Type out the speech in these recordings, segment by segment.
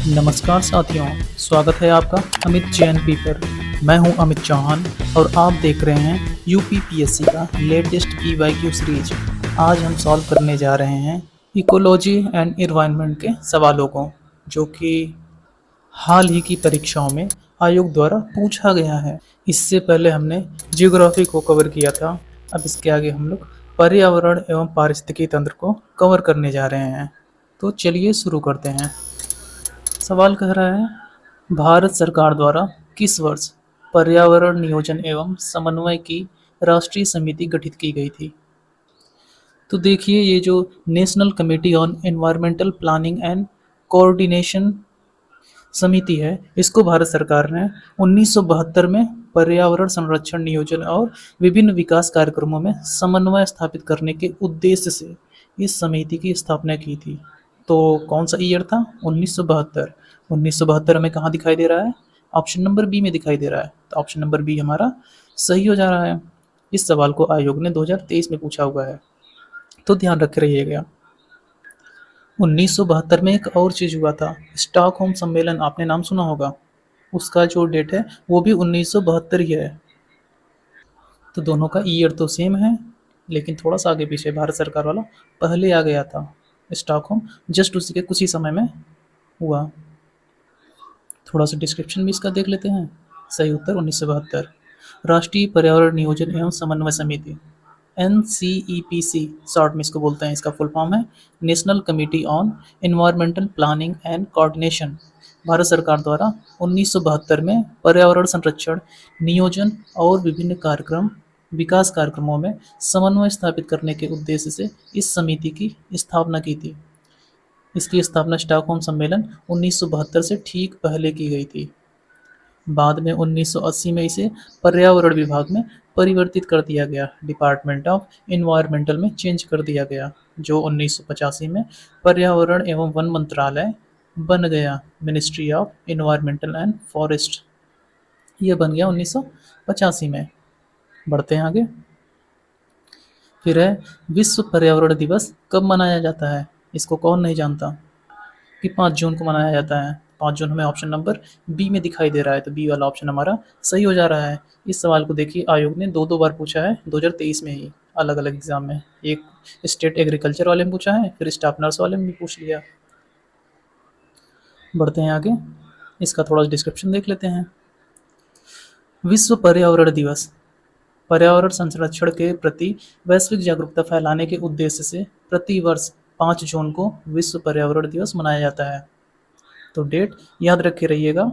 नमस्कार साथियों, स्वागत है आपका अमित जेएनपी पर। मैं हूं अमित चौहान और आप देख रहे हैं यूपीपीएससी का लेटेस्ट पीवाईक्यू सीरीज। आज हम सॉल्व करने जा रहे हैं इकोलॉजी एंड एनवायरनमेंट के सवालों को, जो कि हाल ही की परीक्षाओं में आयोग द्वारा पूछा गया है। इससे पहले हमने जियोग्राफी को कवर किया था। अब इसके आगे हम लोग पर्यावरण एवं पारिस्थितिकी तंत्र को कवर करने जा रहे हैं। तो चलिए शुरू करते हैं। सवाल कह रहा है, भारत सरकार द्वारा किस वर्ष पर्यावरण नियोजन एवं समन्वय की राष्ट्रीय समिति गठित की गई थी? तो देखिए, ये जो national committee on environmental planning and coordination समिति है, इसको भारत सरकार ने 1972 में पर्यावरण संरक्षण नियोजन और विभिन्न विकास कार्यक्रमों में समन्वय स्थापित करने के उद्देश्य से इस समिति की स्थापना की थी। तो कौन सा ईयर था? 1972। 1972 हमें कहाँ दिखाई दे रहा है? ऑप्शन नंबर बी में दिखाई दे रहा है। तो ऑप्शन नंबर बी हमारा सही हो जा रहा है। इस सवाल को आयोग ने 2023 में पूछा हुआ है, तो ध्यान रखे रहिएगा। 1972 में एक और चीज़ हुआ था, स्टॉकहोम सम्मेलन, आपने नाम सुना होगा। उसका जो डेट है वो भी 1972 ही है। तो दोनों का ईयर तो सेम है, लेकिन थोड़ा सा आगे पीछे भारत सरकार वाला पहले आ गया था। स्टॉकहोम जस्ट उसी के कुछ ही समय में हुआ। थोड़ा सा डिस्क्रिप्शन भी इसका देख लेते हैं। सही उत्तर 1972। राष्ट्रीय पर्यावरण नियोजन एवं समन्वय समिति, NCEPC शॉर्ट में इसको बोलते हैं। इसका फुल फॉर्म है national committee on environmental planning and coordination. Bharat सरकार द्वारा 1972 में पर्यावरण संरक्षण, नियोजन और विभिन्न विकास कार्यक्रमों में समन्वय स्थापित करने के उद्देश्य से इस समिति की स्थापना की थी। इसकी स्थापना स्टॉकहोम सम्मेलन 1972 से ठीक पहले की गई थी। बाद में 1980 में इसे पर्यावरण विभाग में परिवर्तित कर दिया गया, डिपार्टमेंट ऑफ एनवायरमेंटल में चेंज कर दिया गया, जो 1985 में पर्यावरण एवं वन मंत्रालय बन गया, ministry of environmental and forest. यह बन गया 1985 में। बढ़ते हैं आगे। फिर है, विश्व पर्यावरण दिवस कब मनाया जाता है? इसको कौन नहीं जानता कि 5 जून को मनाया जाता है। 5 जून हमें ऑप्शन नंबर बी में दिखाई दे रहा है, तो बी वाला ऑप्शन हमारा सही हो जा रहा है। इस सवाल को देखिए, आयोग ने दो बार पूछा है, 2023 में ही, अलग अलग एग्जाम में। एक स्टेट एग्रीकल्चर वाले में पूछा है, फिर स्टाफ नर्स वाले में भी पूछ लिया। बढ़ते हैं आगे, इसका थोड़ा डिस्क्रिप्शन देख लेते हैं। विश्व पर्यावरण दिवस पर्यावरण संरक्षण के प्रति वैश्विक जागरूकता फैलाने के उद्देश्य से प्रति वर्ष 5 जून को विश्व पर्यावरण दिवस मनाया जाता है। तो डेट याद रखे रहिएगा।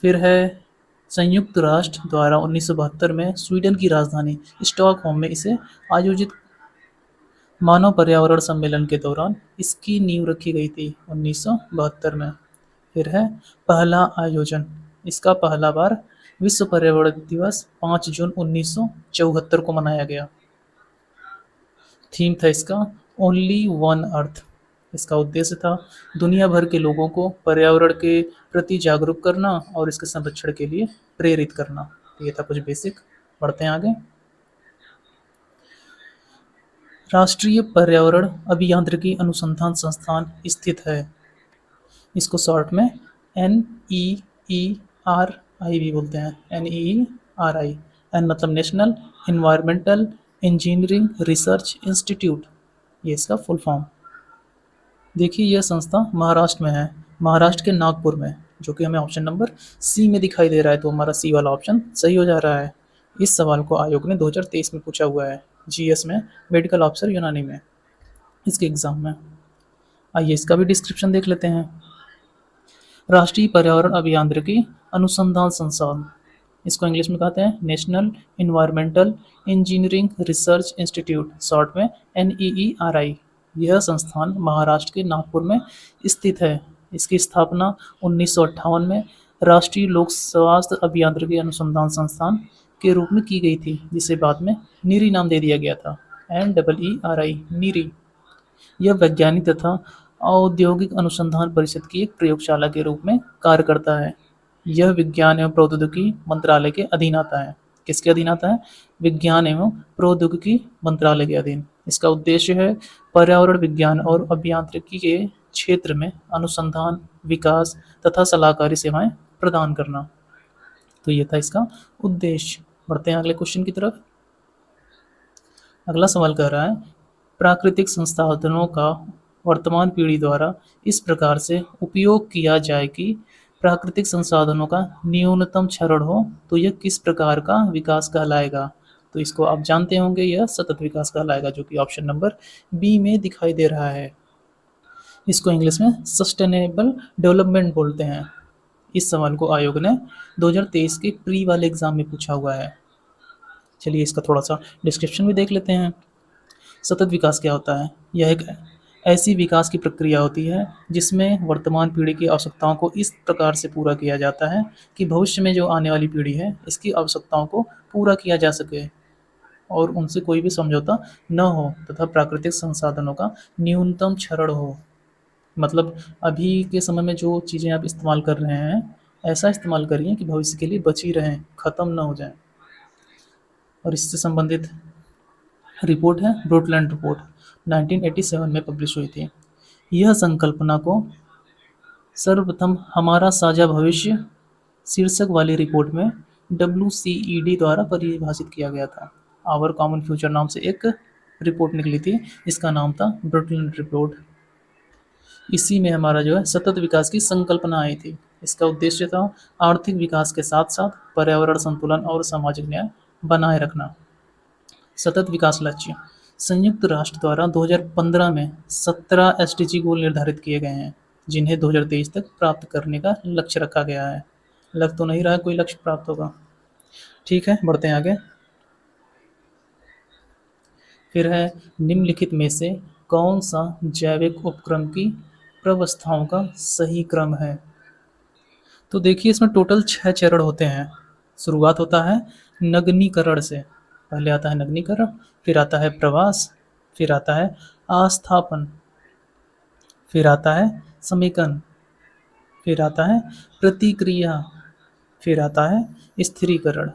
फिर है, संयुक्त राष्ट्र द्वारा 1972 में स्वीडन की राजधानी स्टॉकहोम में इसे आयोजित मानव पर्यावरण सम्मेलन के दौरान इसकी नींव रखी गई थी 1972 में। फिर है, पहला आयोजन, इसका पहला बार विश्व पर्यावरण दिवस 5 जून 1974 को मनाया गया। थीम था इसका ओनली वन अर्थ। इसका उद्देश्य था दुनिया भर के लोगों को पर्यावरण के प्रति जागरूक करना और इसके संरक्षण के लिए प्रेरित करना। ये था कुछ बेसिक। बढ़ते हैं आगे। राष्ट्रीय पर्यावरण अभियांत्रिकी अनुसंधान संस्थान स्थित है। इसको शॉर्ट में NEERI भी बोलते हैं। NEERI, एन मतलब national environmental engineering research institute, ये इसका फुल फॉर्म। देखिए, यह संस्था महाराष्ट्र में है, महाराष्ट्र के नागपुर में, जो कि हमें ऑप्शन नंबर सी में दिखाई दे रहा है। तो हमारा सी वाला ऑप्शन सही हो जा रहा है। इस सवाल को आयोग ने 2023 में पूछा हुआ है, GS में, मेडिकल ऑफिसर यूनानी में, इसके एग्जाम में। आइए इसका भी डिस्क्रिप्शन देख लेते हैं। राष्ट्रीय पर्यावरण अभियांत्रिकी अनुसंधान संस्थान, इसको इंग्लिश में कहते हैं national environmental engineering research institute, short में NEERI। यह संस्थान महाराष्ट्र के नागपुर में स्थित है। इसकी स्थापना 1958 में राष्ट्रीय लोक स्वास्थ्य अभियांत्रिकी अनुसंधान संस्थान के रूप में की गई थी, जिसे बाद में नीरी नाम दे दिया गया था, NEERI, नीरी। यह वैज्ञानिक तथा औद्योगिक अनुसंधान परिषद की एक प्रयोगशाला के रूप में कार्य करता है। यह विज्ञान एवं प्रौद्योगिकी मंत्रालय के अधीन आता है। किसके अधीन आता है? विज्ञान एवं प्रौद्योगिकी मंत्रालय के अधीन। इसका उद्देश्य है पर्यावरण विज्ञान और अभियांत्रिकी के क्षेत्र में अनुसंधान, विकास तथा सलाहकारी सेवाएं प्रदान करना। तो ये था इसका उद्देश्य। बढ़ते हैं अगले क्वेश्चन की तरफ। अगला सवाल कह रहा है, प्राकृतिक संसाधनों का वर्तमान पीढ़ी द्वारा इस प्रकार से उपयोग किया जाए कि प्राकृतिक संसाधनों का न्यूनतम क्षरण हो, तो यह किस प्रकार का विकास कहलाएगा? तो इसको आप जानते होंगे, यह सतत विकास कहलाएगा, जो कि ऑप्शन नंबर बी में दिखाई दे रहा है। इसको इंग्लिश में सस्टेनेबल डेवलपमेंट बोलते हैं। इस सवाल को आयोग ने 2023 के प्री वाले एग्जाम में पूछा हुआ है। चलिए इसका थोड़ा सा डिस्क्रिप्शन भी देख लेते हैं। सतत विकास क्या होता है? यह एक ऐसी विकास की प्रक्रिया होती है जिसमें वर्तमान पीढ़ी की आवश्यकताओं को इस प्रकार से पूरा किया जाता है कि भविष्य में जो आने वाली पीढ़ी है इसकी आवश्यकताओं को पूरा किया जा सके और उनसे कोई भी समझौता न हो तथा प्राकृतिक संसाधनों का न्यूनतम क्षरण हो। मतलब अभी के समय में जो चीज़ें आप इस्तेमाल कर रहे हैं, ऐसा इस्तेमाल करिए कि भविष्य के लिए बची रहें, ख़त्म ना हो जाएं। और इससे संबंधित रिपोर्ट है ब्रोटलैंड रिपोर्ट, 1987 में पब्लिश हुई थी। यह संकल्पना को सर्वप्रथम हमारा साझा भविष्य शीर्षक वाली रिपोर्ट में WCED द्वारा परिभाषित किया गया था। आवर कॉमन फ्यूचर नाम से एक रिपोर्ट निकली थी, इसका नाम था ब्रोटलैंड रिपोर्ट। इसी में हमारा जो है सतत विकास की संकल्पना आई थी। इसका उद्देश्य था आर्थिक विकास के साथ साथ पर्यावरण संतुलन और सामाजिक न्याय बनाए रखना। सतत विकास लक्ष्य संयुक्त राष्ट्र द्वारा 2015 में 17 SDG गोल निर्धारित किए गए हैं, जिन्हें 2023 तक प्राप्त करने का लक्ष्य रखा गया है। लग तो नहीं रहा है कोई लक्ष्य प्राप्त होगा। ठीक है, बढ़ते हैं आगे। फिर है, निम्नलिखित में से कौन सा जैविक उपक्रम की प्रवस्थाओं का सही क्रम है? तो देखिए इसमें टोटल 6 चरण होते हैं। शुरुआत होता है नगनीकरण से। पहले आता है नगनीकरण, फिर आता है प्रवास, फिर आता है आस्थापन, फिर आता है समेकन, फिर आता है प्रतिक्रिया, फिर आता है स्थिरीकरण।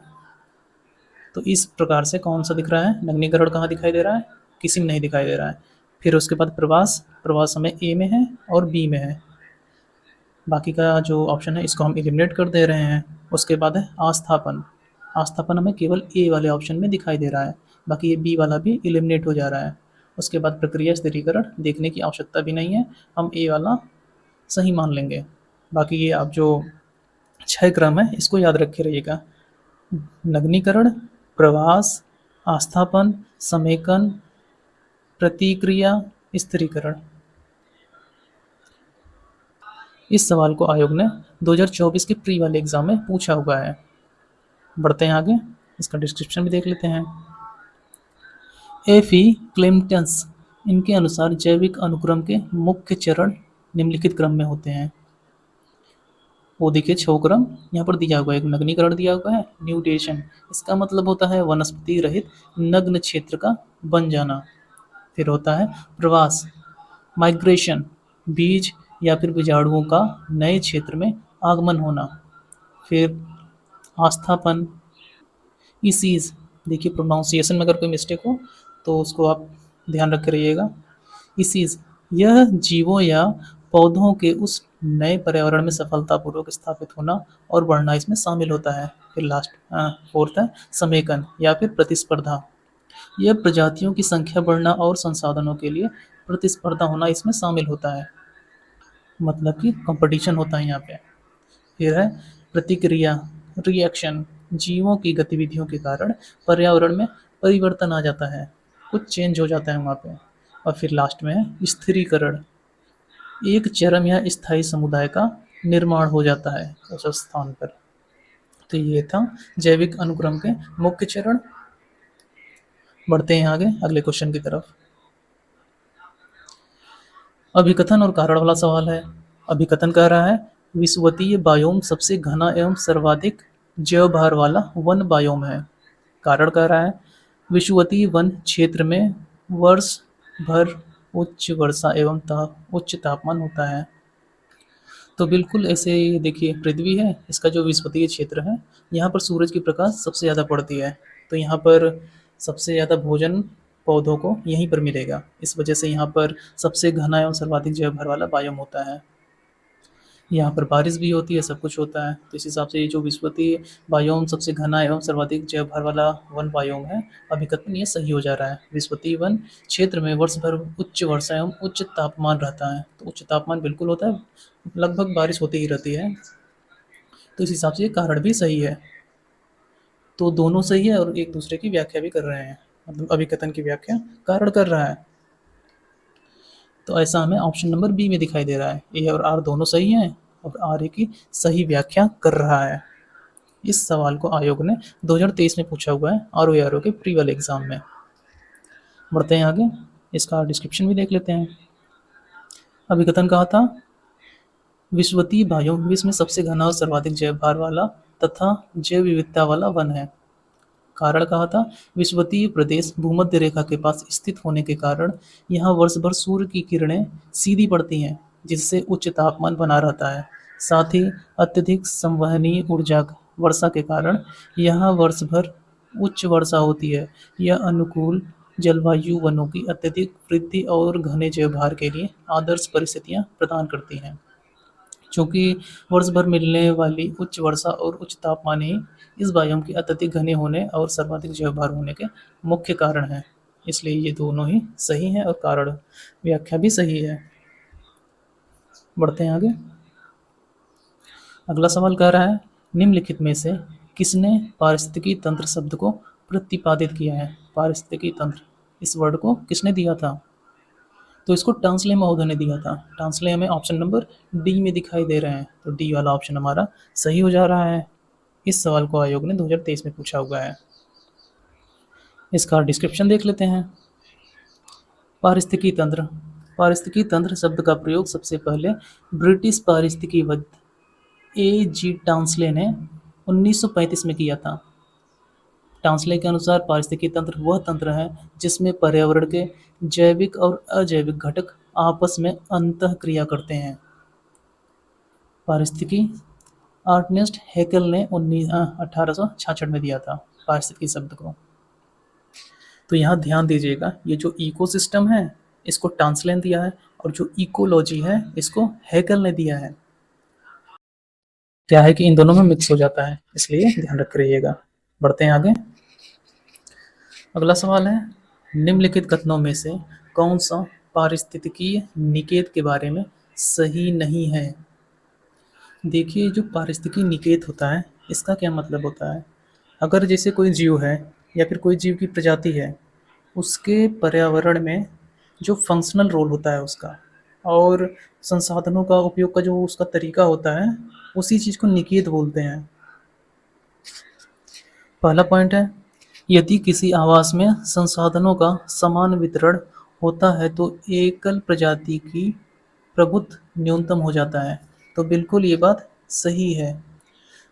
तो इस प्रकार से कौन सा दिख रहा है? नगनीकरण कहाँ दिखाई दे रहा है? किसी में नहीं दिखाई दे रहा है। फिर उसके बाद प्रवास, प्रवास हमें ए में है और बी में है। बाकी का जो ऑप्शन है इसको हम एलिमिनेट कर दे रहे हैं। उसके बाद है आस्थापन। आस्थापन हमें केवल ए वाले ऑप्शन में दिखाई दे रहा है, बाकी ये बी वाला भी एलिमिनेट हो जा रहा है। उसके बाद प्रक्रिया स्थिरीकरण देखने की आवश्यकता भी नहीं है, हम ए वाला सही मान लेंगे। बाकी ये आप जो 6 क्रम है इसको याद रखे रहिएगा। नगनीकरण, प्रवास, आस्थापन, समेकन, प्रतिक्रिया, स्थिरीकरण। इस सवाल को आयोग ने 2024 के प्री वाले एग्जाम में पूछा हुआ है। बढ़ते हैं आगे, इसका डिस्क्रिप्शन भी देख लेते हैं। एफी क्लेम्टस इनके अनुसार जैविक अनुक्रम के मुख्य चरण निम्नलिखित क्रम में होते हैं। वो देखिए 6 क्रम यहाँ पर दिया हुआ है। एक नगनीकरण दिया हुआ है, न्यूटेशन, इसका मतलब होता है वनस्पति रहित नग्न क्षेत्र का बन जाना। फिर होता है प्रवास, माइग्रेशन, बीज या फिर बीजाणुओं का नए क्षेत्र में आगमन होना। फिर आस्थापन, ईसीज, देखिए प्रोनाउंसिएशन में अगर कोई मिस्टेक हो तो उसको आप ध्यान रखे रहिएगा। ईसीज, यह जीवों या पौधों के उस नए पर्यावरण में सफलतापूर्वक स्थापित होना और बढ़ना इसमें शामिल होता है। फिर लास्ट फोर्थ है समेकन या फिर प्रतिस्पर्धा, यह प्रजातियों की संख्या बढ़ना और संसाधनों के लिए प्रतिस्पर्धा होना इसमें शामिल होता है, मतलब कि कंपटीशन होता है यहाँ पे। फिर है प्रतिक्रिया, रिएक्शन, जीवों की गतिविधियों के कारण पर्यावरण में परिवर्तन आ जाता है, कुछ चेंज हो जाता है वहाँ पे। और फिर लास्ट में है स्थिरीकरण, एक चरम या स्थायी समुदाय का निर्माण हो जाता है उस स्थान पर। तो ये था जैविक अनुक्रम के मुख्य चरण। बढ़ते हैं आगे अगले क्वेश्चन की तरफ। अभिकथन और कारण वाला सवाल है। अभिकथन कह रहा है, विषुवतीय बायोम सबसे घना एवं सर्वाधिक जैव भार वाला वन बायोम है। कारण कह रहा है, विषुवतीय वन क्षेत्र में वर्ष भर उच्च वर्षा एवं उच्च तापमान होता है। तो बिल्कुल ऐसे ही देखिए पृथ्वी है, इसका जो विषुवतीय क्षेत्र है यहाँ पर सूरज की प्रकाश सबसे ज़्यादा पड़ती है, तो यहाँ पर सबसे ज़्यादा भोजन पौधों को यहीं पर मिलेगा। इस वजह से यहाँ पर सबसे घना एवं सर्वाधिक जैव भर वाला बायोम होता है। यहाँ पर बारिश भी होती है, सब कुछ होता है। तो इस हिसाब से ये जो विषुवतीय बायोम सबसे घना एवं सर्वाधिक जैव भर वाला वन बायोम है, अभिकथन ये सही हो जा रहा है। विषुवतीय वन क्षेत्र में वर्ष भर उच्च वर्षा एवं उच्च तापमान रहता है। तो उच्च तापमान बिल्कुल होता है, लगभग बारिश होती ही रहती है। तो इस हिसाब से ये कारण भी सही है। तो दोनों सही है और एक दूसरे की व्याख्या भी कर रहे हैं, मतलब अभिकथन की व्याख्या कारण कर रहा है। तो ऐसा हमें ऑप्शन नंबर बी में दिखाई दे रहा है। ए और आर दोनों सही हैं और आर ए की सही व्याख्या कर रहा है। इस सवाल को आयोग ने 2023 में पूछा हुआ है आर ओ के प्री वाले एग्जाम में। बढ़ते हैं आगे, इसका डिस्क्रिप्शन भी देख लेते हैं। अभिकथन कहा था, विषुवतीय बायोम विश्व में सबसे घना और सर्वाधिक जैव भार वाला तथा जैव विविधता वाला वन है। कारण कहा था, विषुवतीय प्रदेश भूमध्य रेखा के पास स्थित होने के कारण यहाँ वर्ष भर सूर्य की किरणें सीधी पड़ती हैं, जिससे उच्च तापमान बना रहता है। साथ ही अत्यधिक संवहनीय ऊर्जा वर्षा के कारण यहाँ वर्ष भर उच्च वर्षा होती है। यह अनुकूल जलवायु वनों की अत्यधिक वृद्धि और घने जैव भार के लिए आदर्श परिस्थितियाँ प्रदान करती हैं। चूँकि वर्ष भर मिलने वाली उच्च वर्षा और उच्च तापमान ही इस बायोम के अत्यधिक घने होने और सर्वाधिक जैवभार होने के मुख्य कारण हैं। इसलिए ये दोनों ही सही हैं और कारण व्याख्या भी सही है। बढ़ते हैं आगे। अगला सवाल कह रहा है, निम्नलिखित में से किसने पारिस्थितिकी तंत्र शब्द को प्रतिपादित किया है? पारिस्थितिकी तंत्र इस वर्ड को किसने दिया था? तो इसको टांसले महोदय ने दिया था। टांसले हमें ऑप्शन नंबर डी में दिखाई दे रहे हैं, तो डी वाला ऑप्शन हमारा सही हो जा रहा है। इस सवाल को आयोग ने 2023 में पूछा हुआ है। इसका डिस्क्रिप्शन देख लेते हैं। पारिस्थितिकी तंत्र। पारिस्थितिकी तंत्र शब्द का प्रयोग सबसे पहले ब्रिटिश पारिस्थितिकीविद ए जी टांसले ने 1935 में किया था। टांसले के अनुसार पारिस्थितिकी तंत्र वह तंत्र है जिसमें पर्यावरण के जैविक और अजैविक घटक आपस में अंतःक्रिया करते हैं। पारिस्थितिकी अर्नेस्ट हैकेल ने 1866 में दिया था पारिस्थितिकी शब्द को। तो यहाँ ध्यान दीजिएगा, ये जो इकोसिस्टम है इसको टांसले ने दिया है और जो इकोलॉजी है इसको हैकेल ने दिया है। क्या है कि इन दोनों में मिक्स हो जाता है, इसलिए ध्यान रख रहिएगा। बढ़ते हैं आगे। अगला सवाल है, निम्नलिखित कथनों में से कौन सा पारिस्थितिकीय निकेत के बारे में सही नहीं है? देखिए, जो पारिस्थितिकी निकेत होता है इसका क्या मतलब होता है? अगर जैसे कोई जीव है या फिर कोई जीव की प्रजाति है, उसके पर्यावरण में जो फंक्शनल रोल होता है उसका और संसाधनों का उपयोग का जो उसका तरीका होता है, उसी चीज़ को निकेत बोलते हैं। पहला पॉइंट है, यदि किसी आवास में संसाधनों का समान वितरण होता है तो एकल प्रजाति की प्रभुत्व न्यूनतम हो जाता है। तो बिल्कुल ये बात सही है।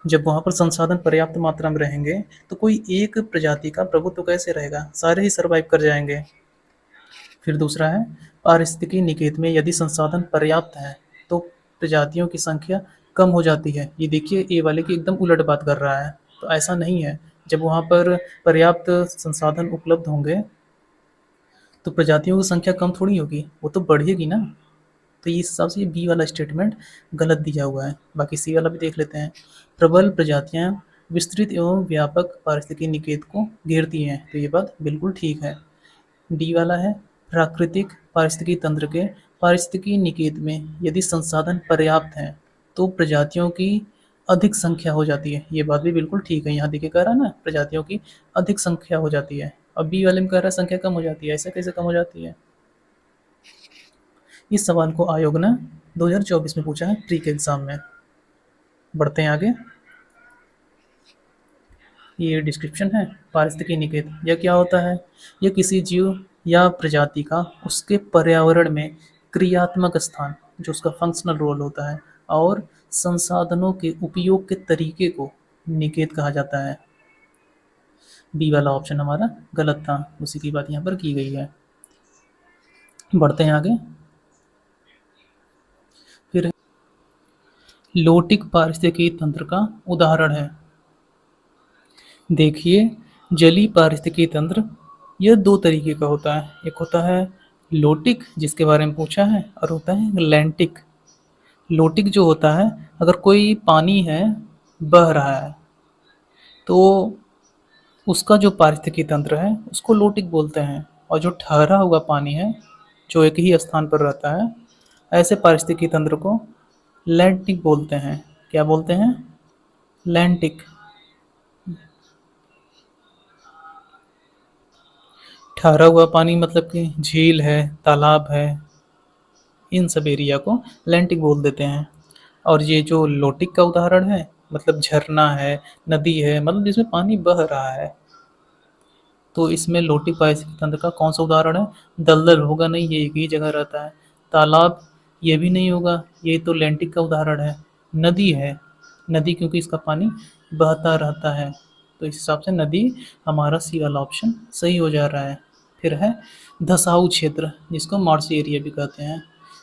जब वहाँ पर संसाधन पर्याप्त मात्रा में रहेंगे तो कोई एक प्रजाति का प्रभुत्व कैसे रहेगा? सारे ही सर्वाइव कर जाएंगे। फिर दूसरा है, पारिस्थितिकी निकेत में यदि संसाधन पर्याप्त है तो प्रजातियों की संख्या कम हो जाती है। ये देखिए, ए वाले की एकदम उलट बात कर रहा है। तो ऐसा नहीं है, जब वहाँ पर पर्याप्त संसाधन उपलब्ध होंगे तो प्रजातियों की संख्या कम थोड़ी होगी, वो तो बढ़ेगी ना। तो इस हिसाब से ये बी वाला स्टेटमेंट गलत दिया हुआ है। बाकी सी वाला भी देख लेते हैं। प्रबल प्रजातियां विस्तृत एवं व्यापक पारिस्थितिकी निकेत को घेरती हैं, तो ये बात बिल्कुल ठीक है। डी वाला है, प्राकृतिक पारिस्थितिकी तंत्र के पारिस्थितिकी निकेत में यदि संसाधन पर्याप्त हैं तो प्रजातियों की अधिक संख्या हो जाती है। ये बात भी बिल्कुल ठीक है। यहाँ देखिए कह रहा है ना, प्रजातियों की अधिक संख्या हो जाती है। अब बी वाले में कह रहा है संख्या कम हो जाती है। ऐसे कैसे कम हो जाती है? इस सवाल को आयोग ने 2024 में पूछा है प्री के एग्जाम में। बढ़ते हैं आगे। ये डिस्क्रिप्शन है पारिस्थितिकी निकेत। यह क्या होता है? यह किसी जीव या प्रजाति का उसके पर्यावरण में क्रियात्मक स्थान, जो उसका फंक्शनल रोल होता है, और संसाधनों के उपयोग के तरीके को निकेत कहा जाता है। बी वाला ऑप्शन हमारा गलत था, उसी की बात यहाँ पर की गई है। बढ़ते हैं आगे। फिर लोटिक पारिस्थितिकी तंत्र का उदाहरण है। देखिए, जलीय पारिस्थितिकी तंत्र यह दो तरीके का होता है, एक होता है लोटिक जिसके बारे में पूछा है, और होता है लैंटिक। लोटिक जो होता है, अगर कोई पानी है बह रहा है तो उसका जो पारिस्थितिकी तंत्र है उसको लोटिक बोलते हैं, और जो ठहरा हुआ पानी है जो एक ही स्थान पर रहता है, ऐसे पारिस्थितिकी तंत्र को लैंटिक बोलते हैं। क्या बोलते हैं? लैंटिक। ठहरा हुआ पानी मतलब कि झील है, तालाब है, इन सब एरिया को लैंटिक बोल देते हैं। और ये जो लोटिक का उदाहरण है, मतलब झरना है, नदी है, मतलब जिसमें पानी बह रहा है, तो इसमें लोटिक पारिस्थितिक तंत्र का कौन सा उदाहरण है? दलदल होगा नहीं, ये एक ही जगह रहता है। तालाब, ये भी नहीं होगा, ये तो लैंटिक का उदाहरण है। नदी है, नदी क्योंकि इसका पानी बहता रहता है, तो इस हिसाब से नदी हमारा सी वाला ऑप्शन सही हो जा रहा है। फिर है धसाऊ क्षेत्र, जिसको मार्सी एरिया भी कहते हैं।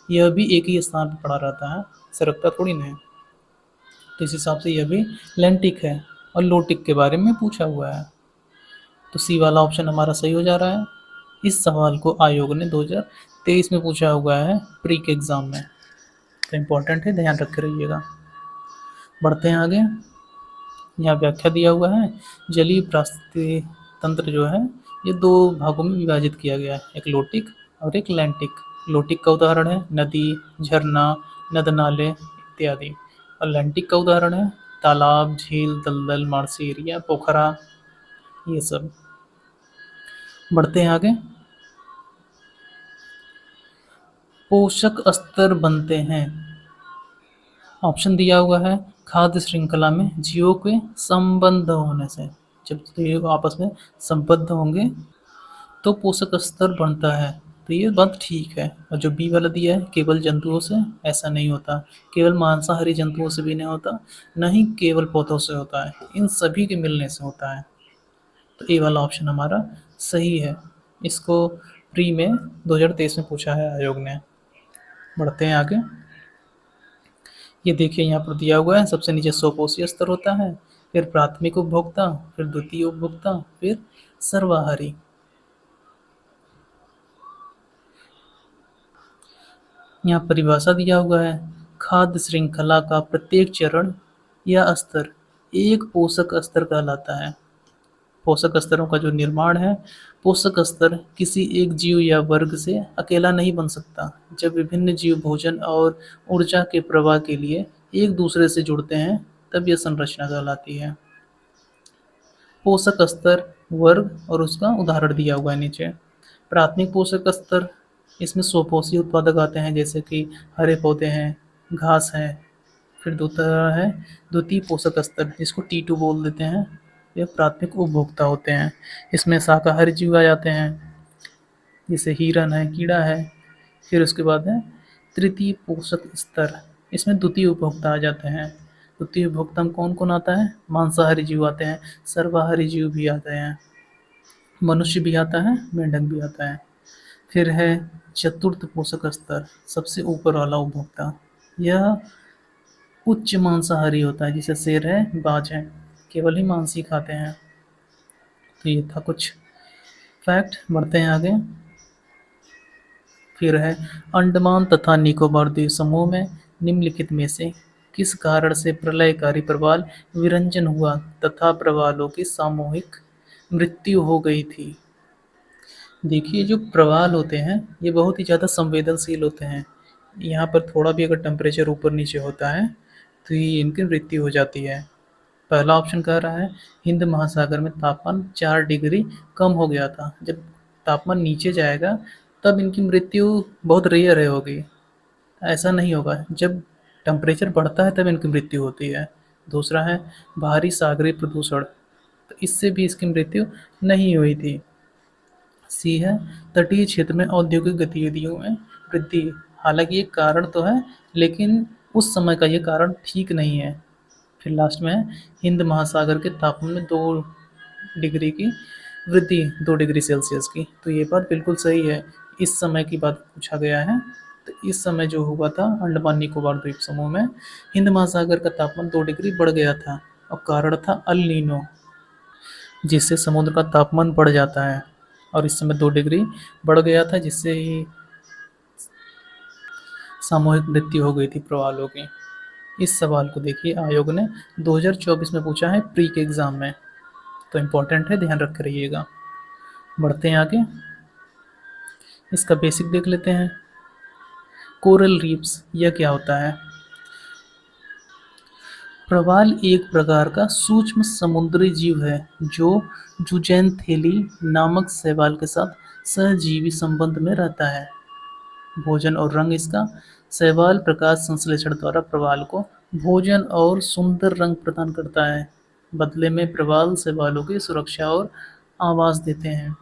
यह भी एक ही स्थान पर पड़ा रहता है, सरकता थोड़ी ना है, तो इस हिसाब से यह भी लैंटिक है। और लोटिक के बारे में पूछा हुआ है, तो सी वाला ऑप्शन हमारा सही हो जा रहा है। इस सवाल को आयोग ने 2023 में पूछा हुआ है प्री के एग्ज़ाम में, तो इम्पोर्टेंट है, ध्यान रख के रहिएगा। बढ़ते हैं आगे। यहाँ व्याख्या दिया हुआ है। जलीय पारिस्थितिकी तंत्र जो है ये दो भागों में विभाजित किया गया है, एक लोटिक और एक लैंटिक। लोटिक का उदाहरण है नदी, झरना, नद नाले इत्यादि, और लैंटिक का उदाहरण है तालाब, झील, दलदल, मार्सी एरिया, पोखरा, ये सब। बढ़ते हैं आगे। पोषक स्तर बनते हैं, ऑप्शन दिया हुआ है खाद्य श्रृंखला में जीवों के संबंध होने से। जब जीव आपस में संबद्ध होंगे तो पोषक स्तर बनता है, तो ये बात ठीक है। और जो बी वाला दिया है केवल जंतुओं से, ऐसा नहीं होता। केवल मांसाहारी जंतुओं से भी नहीं होता, न ही केवल पौधों से होता है, इन सभी के मिलने से होता है। तो ए वाला ऑप्शन हमारा सही है। इसको प्री में 2023 में पूछा है आयोग ने। बढ़ते हैं आगे। ये देखिए यहाँ पर दिया हुआ है, सबसे नीचे स्वपोषी स्तर होता है, फिर प्राथमिक उपभोक्ता, फिर द्वितीय उपभोक्ता, फिर सर्वाहारी। यहाँ परिभाषा दिया हुआ है, खाद्य श्रृंखला का प्रत्येक चरण या स्तर एक पोषक स्तर कहलाता है। पोषक स्तरों का जो निर्माण है, पोषक स्तर किसी एक जीव या वर्ग से अकेला नहीं बन सकता। जब विभिन्न जीव भोजन और ऊर्जा के प्रवाह के लिए एक दूसरे से जुड़ते हैं तब यह संरचना कहलाती है। पोषक स्तर, वर्ग और उसका उदाहरण दिया हुआ है नीचे। प्राथमिक पोषक स्तर, इसमें स्वपोषी उत्पादक आते हैं, जैसे कि हरे पौधे हैं, घास है। फिर दूसरा है द्वितीय पोषक स्तर, जिसको T2 बोल देते हैं, ये प्राथमिक उपभोक्ता होते हैं। इसमें शाकाहारी जीव आ जाते हैं, जैसे हिरन है, कीड़ा है। फिर उसके बाद है तृतीय पोषक स्तर, इसमें द्वितीय उपभोक्ता आ जाते हैं। द्वितीय उपभोक्ता में कौन कौन आता है? मांसाहारी जीव आते हैं, सर्वाहारी जीव भी आते हैं, मनुष्य भी आता है, मेंढक भी आता है। फिर है चतुर्थ पोषक स्तर, सबसे ऊपर वाला उपभोक्ता, यह उच्च मांसाहारी होता है, जैसे शेर है, बाज है, केवल ही मांस ही खाते हैं। तो ये था कुछ फैक्ट। बढ़ते हैं आगे। फिर है अंडमान तथा निकोबार द्वीप समूह में निम्नलिखित में से किस कारण से प्रलयकारी प्रवाल विरंजन हुआ तथा प्रवालों की सामूहिक मृत्यु हो गई थी? देखिए, जो प्रवाल होते हैं ये बहुत ही ज़्यादा संवेदनशील होते हैं। यहाँ पर थोड़ा भी अगर टेम्परेचर ऊपर नीचे होता है तो ये इनकी मृत्यु हो जाती है। पहला ऑप्शन कह रहा है हिंद महासागर में तापमान 4 डिग्री कम हो गया था। जब तापमान नीचे जाएगा तब इनकी मृत्यु बहुत रेयर है होगी, ऐसा नहीं होगा। जब टेम्परेचर बढ़ता है तब इनकी मृत्यु होती है। दूसरा है भारी सागरीय प्रदूषण, तो इससे भी इसकी मृत्यु नहीं हुई थी। सी है तटीय क्षेत्र में औद्योगिक गतिविधियों में वृद्धि, हालांकि ये कारण तो है लेकिन उस समय का ये कारण ठीक नहीं है। फिर लास्ट में है हिंद महासागर के तापमान में 2 डिग्री की वृद्धि, 2 डिग्री सेल्सियस की। तो ये बात बिल्कुल सही है, इस समय की बात पूछा गया है। तो इस समय जो हुआ था अंडमान निकोबार द्वीप समूह में, हिंद महासागर का तापमान 2 डिग्री बढ़ गया था और कारण था अल नीनो, जिससे समुद्र का तापमान बढ़ जाता है। और इस समय 2 डिग्री बढ़ गया था, जिससे ही सामूहिक मृत्यु हो गई थी प्रवालों की। इस सवाल को देखिए आयोग ने 2024 में पूछा है प्री के एग्ज़ाम में, तो इम्पोर्टेंट है, ध्यान रख कर रहिएगा। बढ़ते हैं आगे, इसका बेसिक देख लेते हैं। कोरल रीफ्स यह क्या होता है? प्रवाल एक प्रकार का सूक्ष्म समुद्री जीव है जो जुजैनथेली नामक शैवाल के साथ सहजीवी संबंध में रहता है। भोजन और रंग इसका, शैवाल प्रकाश संश्लेषण द्वारा प्रवाल को भोजन और सुंदर रंग प्रदान करता है। बदले में प्रवाल शैवालों की सुरक्षा और आवास देते हैं।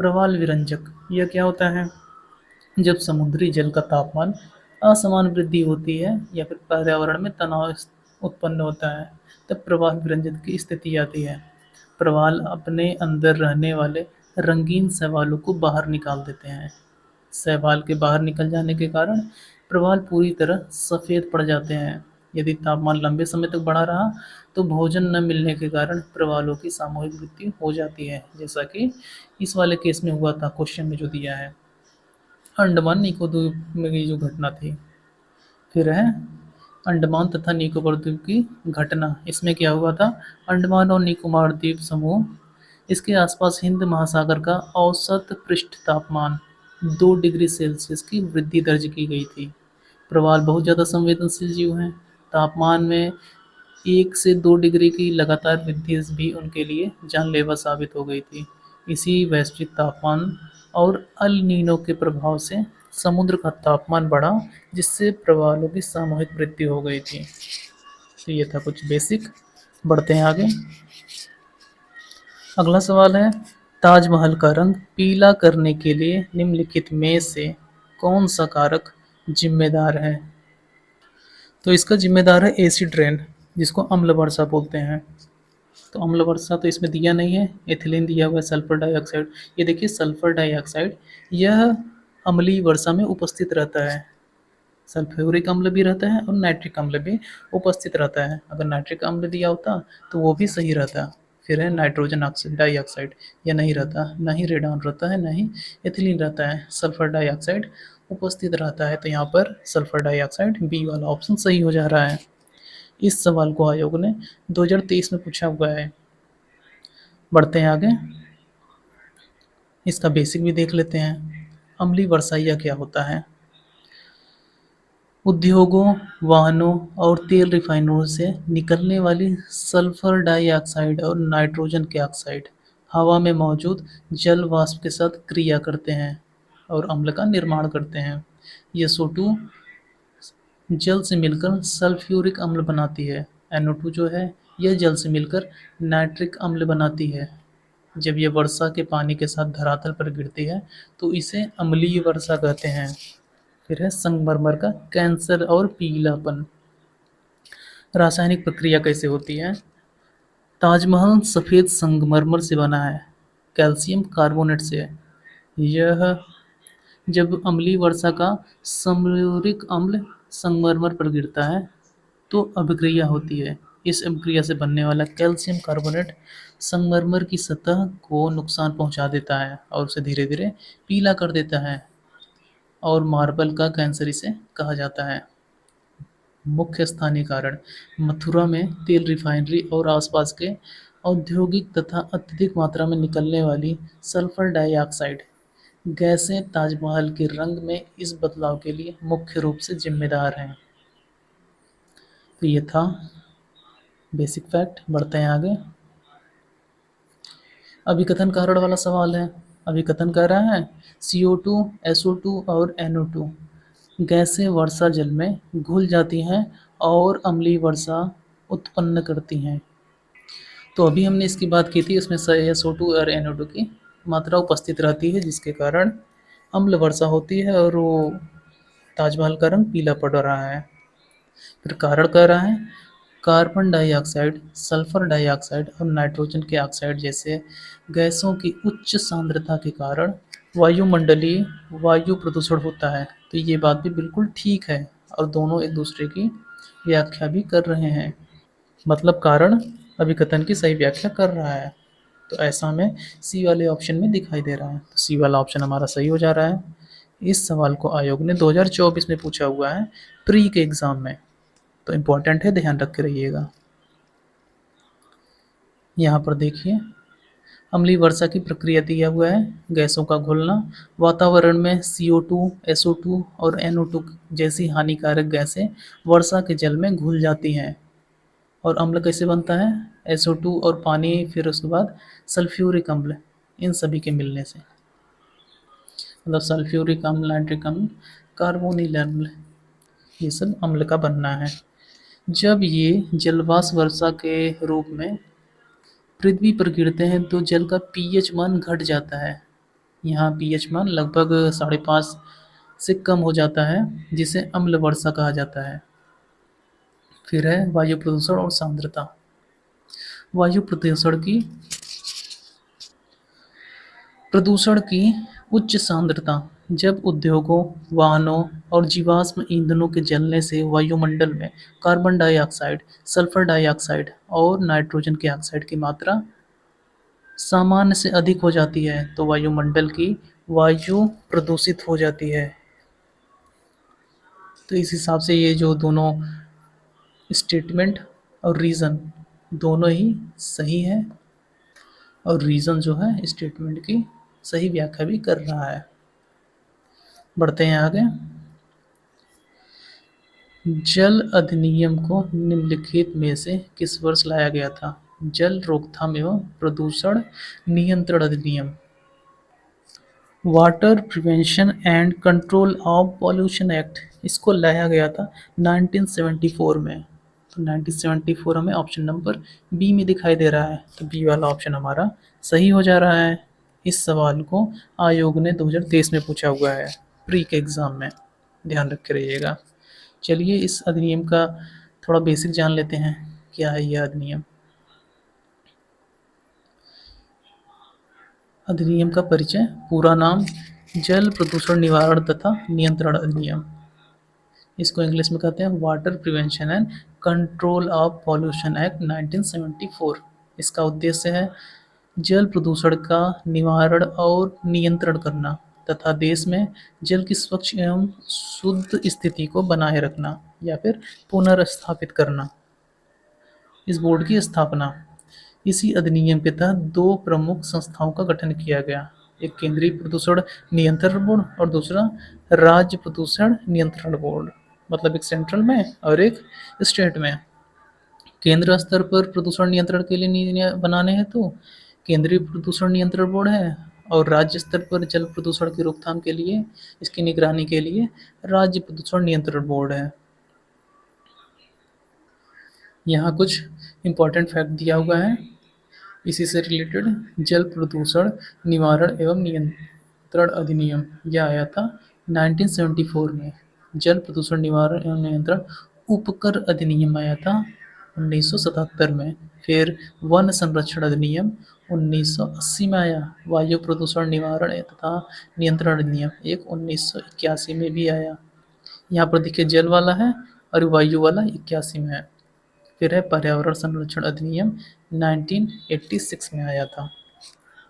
प्रवाल विरंजक यह क्या होता है? जब समुद्री जल का तापमान असमान वृद्धि होती है या फिर पर्यावरण में तनाव उत्पन्न होता है, तब प्रवाल विरंजन की स्थिति आती है। प्रवाल अपने अंदर रहने वाले रंगीन शैवालों को बाहर निकाल देते हैं। शैवाल के बाहर निकल जाने के कारण प्रवाल पूरी तरह सफ़ेद पड़ जाते हैं। यदि तापमान लंबे समय तक बढ़ा रहा तो भोजन न मिलने के कारण प्रवालों की सामूहिक मृत्यु हो जाती है, जैसा कि इस वाले केस में हुआ था, क्वेश्चन में जो दिया है। अंडमान निकोबार में की जो घटना थी, फिर है अंडमान तथा निकोबार द्वीप की घटना। इसमें क्या हुआ था? अंडमान और निकोबार द्वीप समूह, इसके आसपास हिंद महासागर का औसत पृष्ठ तापमान 2 डिग्री सेल्सियस की वृद्धि दर्ज की गई थी। प्रवाल बहुत ज़्यादा संवेदनशील जीव हैं। तापमान में 1 से 2 डिग्री की लगातार वृद्धि भी उनके लिए जानलेवा साबित हो गई थी। इसी वैश्विक तापमान और अल नीनो के प्रभाव से समुद्र का तापमान बढ़ा, जिससे प्रवालों की सामूहिक मृत्यु हो गई थी। तो ये था कुछ बेसिक। बढ़ते हैं आगे। अगला सवाल है, ताजमहल का रंग पीला करने के लिए निम्नलिखित में से कौन सा कारक जिम्मेदार है? तो इसका जिम्मेदार है एसिड रेन, जिसको अम्ल वर्षा बोलते हैं। तो अम्ल वर्षा तो इसमें दिया नहीं है, एथिलीन दिया हुआ है, सल्फर डाइऑक्साइड। ये देखिए सल्फर डाइऑक्साइड यह अम्लीय वर्षा में उपस्थित रहता है। सल्फ्यूरिक अम्ल भी रहता है और नाइट्रिक अम्ल भी उपस्थित रहता है। अगर नाइट्रिक अम्ल दिया होता तो वो भी सही रहता। फिर है नाइट्रोजन ऑक्साइड डाइऑक्साइड, यह नहीं रहता, ना ही रेडॉन रहता है, ना ही एथिलीन रहता है, सल्फर डाइऑक्साइड उपस्थित रहता है। तो यहाँ पर सल्फर डाइऑक्साइड बी वाला ऑप्शन सही हो जा रहा है। इस सवाल को आयोग ने 2023 में पूछा हुआ है। बढ़ते हैं आगे, इसका बेसिक भी देख लेते हैं। अम्लीय वर्षा यह क्या होता है? उद्योगों, वाहनों और तेल रिफाइनरों से निकलने वाली सल्फर डाइऑक्साइड और नाइट्रोजन के ऑक्साइड हवा में मौजूद जल वाष्प के साथ क्रिया करते हैं और अम्ल का निर्माण करते हैं। ये SO2 जल से मिलकर सल्फ्यूरिक अम्ल बनाती है। NO2 जो है यह जल से मिलकर नाइट्रिक अम्ल बनाती है। जब यह वर्षा के पानी के साथ धरातल पर गिरती है तो इसे अम्लीय वर्षा कहते हैं। फिर है संगमरमर का कैंसर और पीलापन। रासायनिक प्रक्रिया कैसे होती है? ताजमहल सफ़ेद संगमरमर से बना है, कैल्शियम कार्बोनेट से। यह जब अम्लीय वर्षा का सल्फ्यूरिक अम्ल संगमरमर पर गिरता है तो अभिक्रिया होती है। इस अभिक्रिया से बनने वाला कैल्शियम कार्बोनेट संगमरमर की सतह को नुकसान पहुंचा देता है और उसे धीरे धीरे पीला कर देता है और मार्बल का कैंसर इसे कहा जाता है। मुख्य स्थानीय कारण, मथुरा में तेल रिफाइनरी और आसपास के औद्योगिक तथा अत्यधिक मात्रा में निकलने वाली सल्फर डाइऑक्साइड गैसें ताजमहल के रंग में इस बदलाव के लिए मुख्य रूप से जिम्मेदार हैं। तो ये था बेसिक फैक्ट। बढ़ते हैं आगे। अभिकथन कारण वाला सवाल है। अभिकथन कह रहा है CO2, SO2 और NO2 गैसें वर्षा जल में घुल जाती हैं और अम्लीय वर्षा उत्पन्न करती हैं। तो अभी हमने इसकी बात की थी, उसमें SO2 और NO2 की मात्रा उपस्थित रहती है, जिसके कारण अम्ल वर्षा होती है और वो ताजमहल का रंग पीला पड़ रहा है। फिर कारण कह रहा है कार्बन डाइऑक्साइड, सल्फर डाइऑक्साइड और नाइट्रोजन के ऑक्साइड जैसे गैसों की उच्च सांद्रता के कारण वायुमंडलीय वायु प्रदूषण होता है। तो ये बात भी बिल्कुल ठीक है और दोनों एक दूसरे की व्याख्या भी कर रहे हैं। मतलब कारण अभिकथन की सही व्याख्या कर रहा है। तो ऐसा हमें सी वाले ऑप्शन में दिखाई दे रहा है, तो सी वाला ऑप्शन हमारा सही हो जा रहा है। इस सवाल को आयोग ने 2024 में पूछा हुआ है प्री के एग्ज़ाम में, तो इम्पोर्टेंट है, ध्यान रख के रहिएगा। यहाँ पर देखिए अम्लीय वर्षा की प्रक्रिया दिया हुआ है, गैसों का घुलना, वातावरण में CO2, SO2 और NO2 जैसी हानिकारक गैसें वर्षा के जल में घुल जाती हैं। और अम्ल कैसे बनता है? SO2 और पानी, फिर उसके बाद सल्फ्यूरिक अम्ल, इन सभी के मिलने से, मतलब सल्फ्यूरिक अम्ल, नाइट्रिक अम्ल, कार्बोनिल अम्ल, ये सब अम्ल का बनना है। जब ये जलवाष्प वर्षा के रूप में पृथ्वी पर गिरते हैं तो जल का पीएच मान घट जाता है। यहाँ पीएच मान लगभग 5.5 से कम हो जाता है, जिसे अम्ल वर्षा कहा जाता है। फिर है वायु प्रदूषण और सांद्रता। वायु प्रदूषण की उच्च सांद्रता, जब उद्योगों, वाहनों और जीवाश्म ईंधनों के जलने से वायुमंडल में कार्बन डाइऑक्साइड, सल्फर डाइऑक्साइड और नाइट्रोजन के ऑक्साइड की मात्रा सामान्य से अधिक हो जाती है, तो वायुमंडल की वायु प्रदूषित हो जाती है। तो इस हिसाब से ये जो दोनों स्टेटमेंट और रीज़न दोनों ही सही है, और रीज़न जो है स्टेटमेंट की सही व्याख्या भी कर रहा है। बढ़ते हैं आगे। जल अधिनियम को निम्नलिखित में से किस वर्ष लाया गया था? जल रोकथाम एवं प्रदूषण नियंत्रण अधिनियम, water prevention and control of pollution act, इसको लाया गया था 1974 में। तो 1974 हमें ऑप्शन नंबर बी में दिखाई दे रहा है, तो बी वाला ऑप्शन हमारा सही हो जा रहा है। इस सवाल को आयोग ने 2023 में पूछा हुआ है प्री के एग्ज़ाम में, ध्यान रख के रहिएगा। चलिए इस अधिनियम का थोड़ा बेसिक जान लेते हैं, क्या है यह अधिनियम। अधिनियम का परिचय, पूरा नाम जल प्रदूषण निवारण तथा नियंत्रण अधिनियम, इसको इंग्लिश में कहते हैं water prevention and control of pollution act 1974। इसका उद्देश्य है जल प्रदूषण का निवारण और नियंत्रण करना तथा देश में जल की स्वच्छ एवं शुद्ध स्थिति को बनाए रखना या फिर पुनर्स्थापित करना। इस बोर्ड की स्थापना, इसी अधिनियम के तहत दो प्रमुख संस्थाओं का गठन किया गया, एक केंद्रीय प्रदूषण नियंत्रण बोर्ड और दूसरा राज्य प्रदूषण नियंत्रण बोर्ड, मतलब एक सेंट्रल में और एक स्टेट में। केंद्र स्तर पर प्रदूषण नियंत्रण के लिए नीतियाँ बनाने हैं तो केंद्रीय प्रदूषण नियंत्रण बोर्ड है, और राज्य स्तर पर जल प्रदूषण की रोकथाम के लिए, इसकी निगरानी के लिए राज्य प्रदूषण नियंत्रण बोर्ड है। यहाँ कुछ इम्पोर्टेंट फैक्ट दिया हुआ है इसी से रिलेटेड। जल प्रदूषण निवारण एवं नियंत्रण अधिनियम यह आया था 1974 में। जल प्रदूषण निवारण एवं नियंत्रण उपकर अधिनियम आया था 1977 में। फिर वन संरक्षण अधिनियम 1980 में आया। वायु प्रदूषण निवारण तथा नियंत्रण अधिनियम एक 1981 में भी आया। यहाँ पर देखिए जल वाला है और वायु वाला 81 में है। फिर है पर्यावरण संरक्षण अधिनियम 1986 में आया था।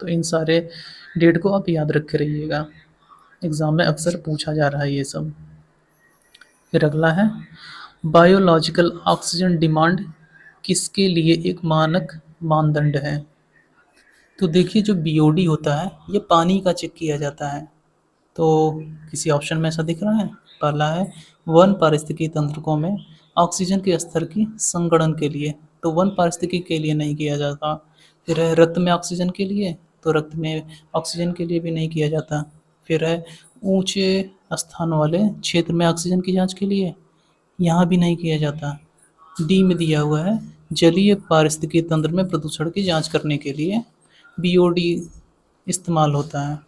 तो इन सारे डेट को आप याद रखे रहिएगा, एग्ज़ाम में अक्सर पूछा जा रहा है ये सब। फिर अगला है बायोलॉजिकल ऑक्सीजन डिमांड किसके लिए एक मानक मानदंड है? तो देखिए जो बीओडी होता है ये पानी का चेक किया जाता है, तो किसी ऑप्शन में ऐसा दिख रहा है? पहला है वन पारिस्थितिकी तंत्रकों में ऑक्सीजन के स्तर की संगणन के लिए, तो वन पारिस्थितिकी के लिए नहीं किया जाता। फिर है रक्त में ऑक्सीजन के लिए, तो रक्त में ऑक्सीजन के लिए भी नहीं किया जाता। फिर है ऊंचे स्थान वाले क्षेत्र में ऑक्सीजन की जांच के लिए, यहाँ भी नहीं किया जाता। डी में दिया हुआ है जलीय पारिस्थितिकी तंत्र में प्रदूषण की जांच करने के लिए बीओडी इस्तेमाल होता है।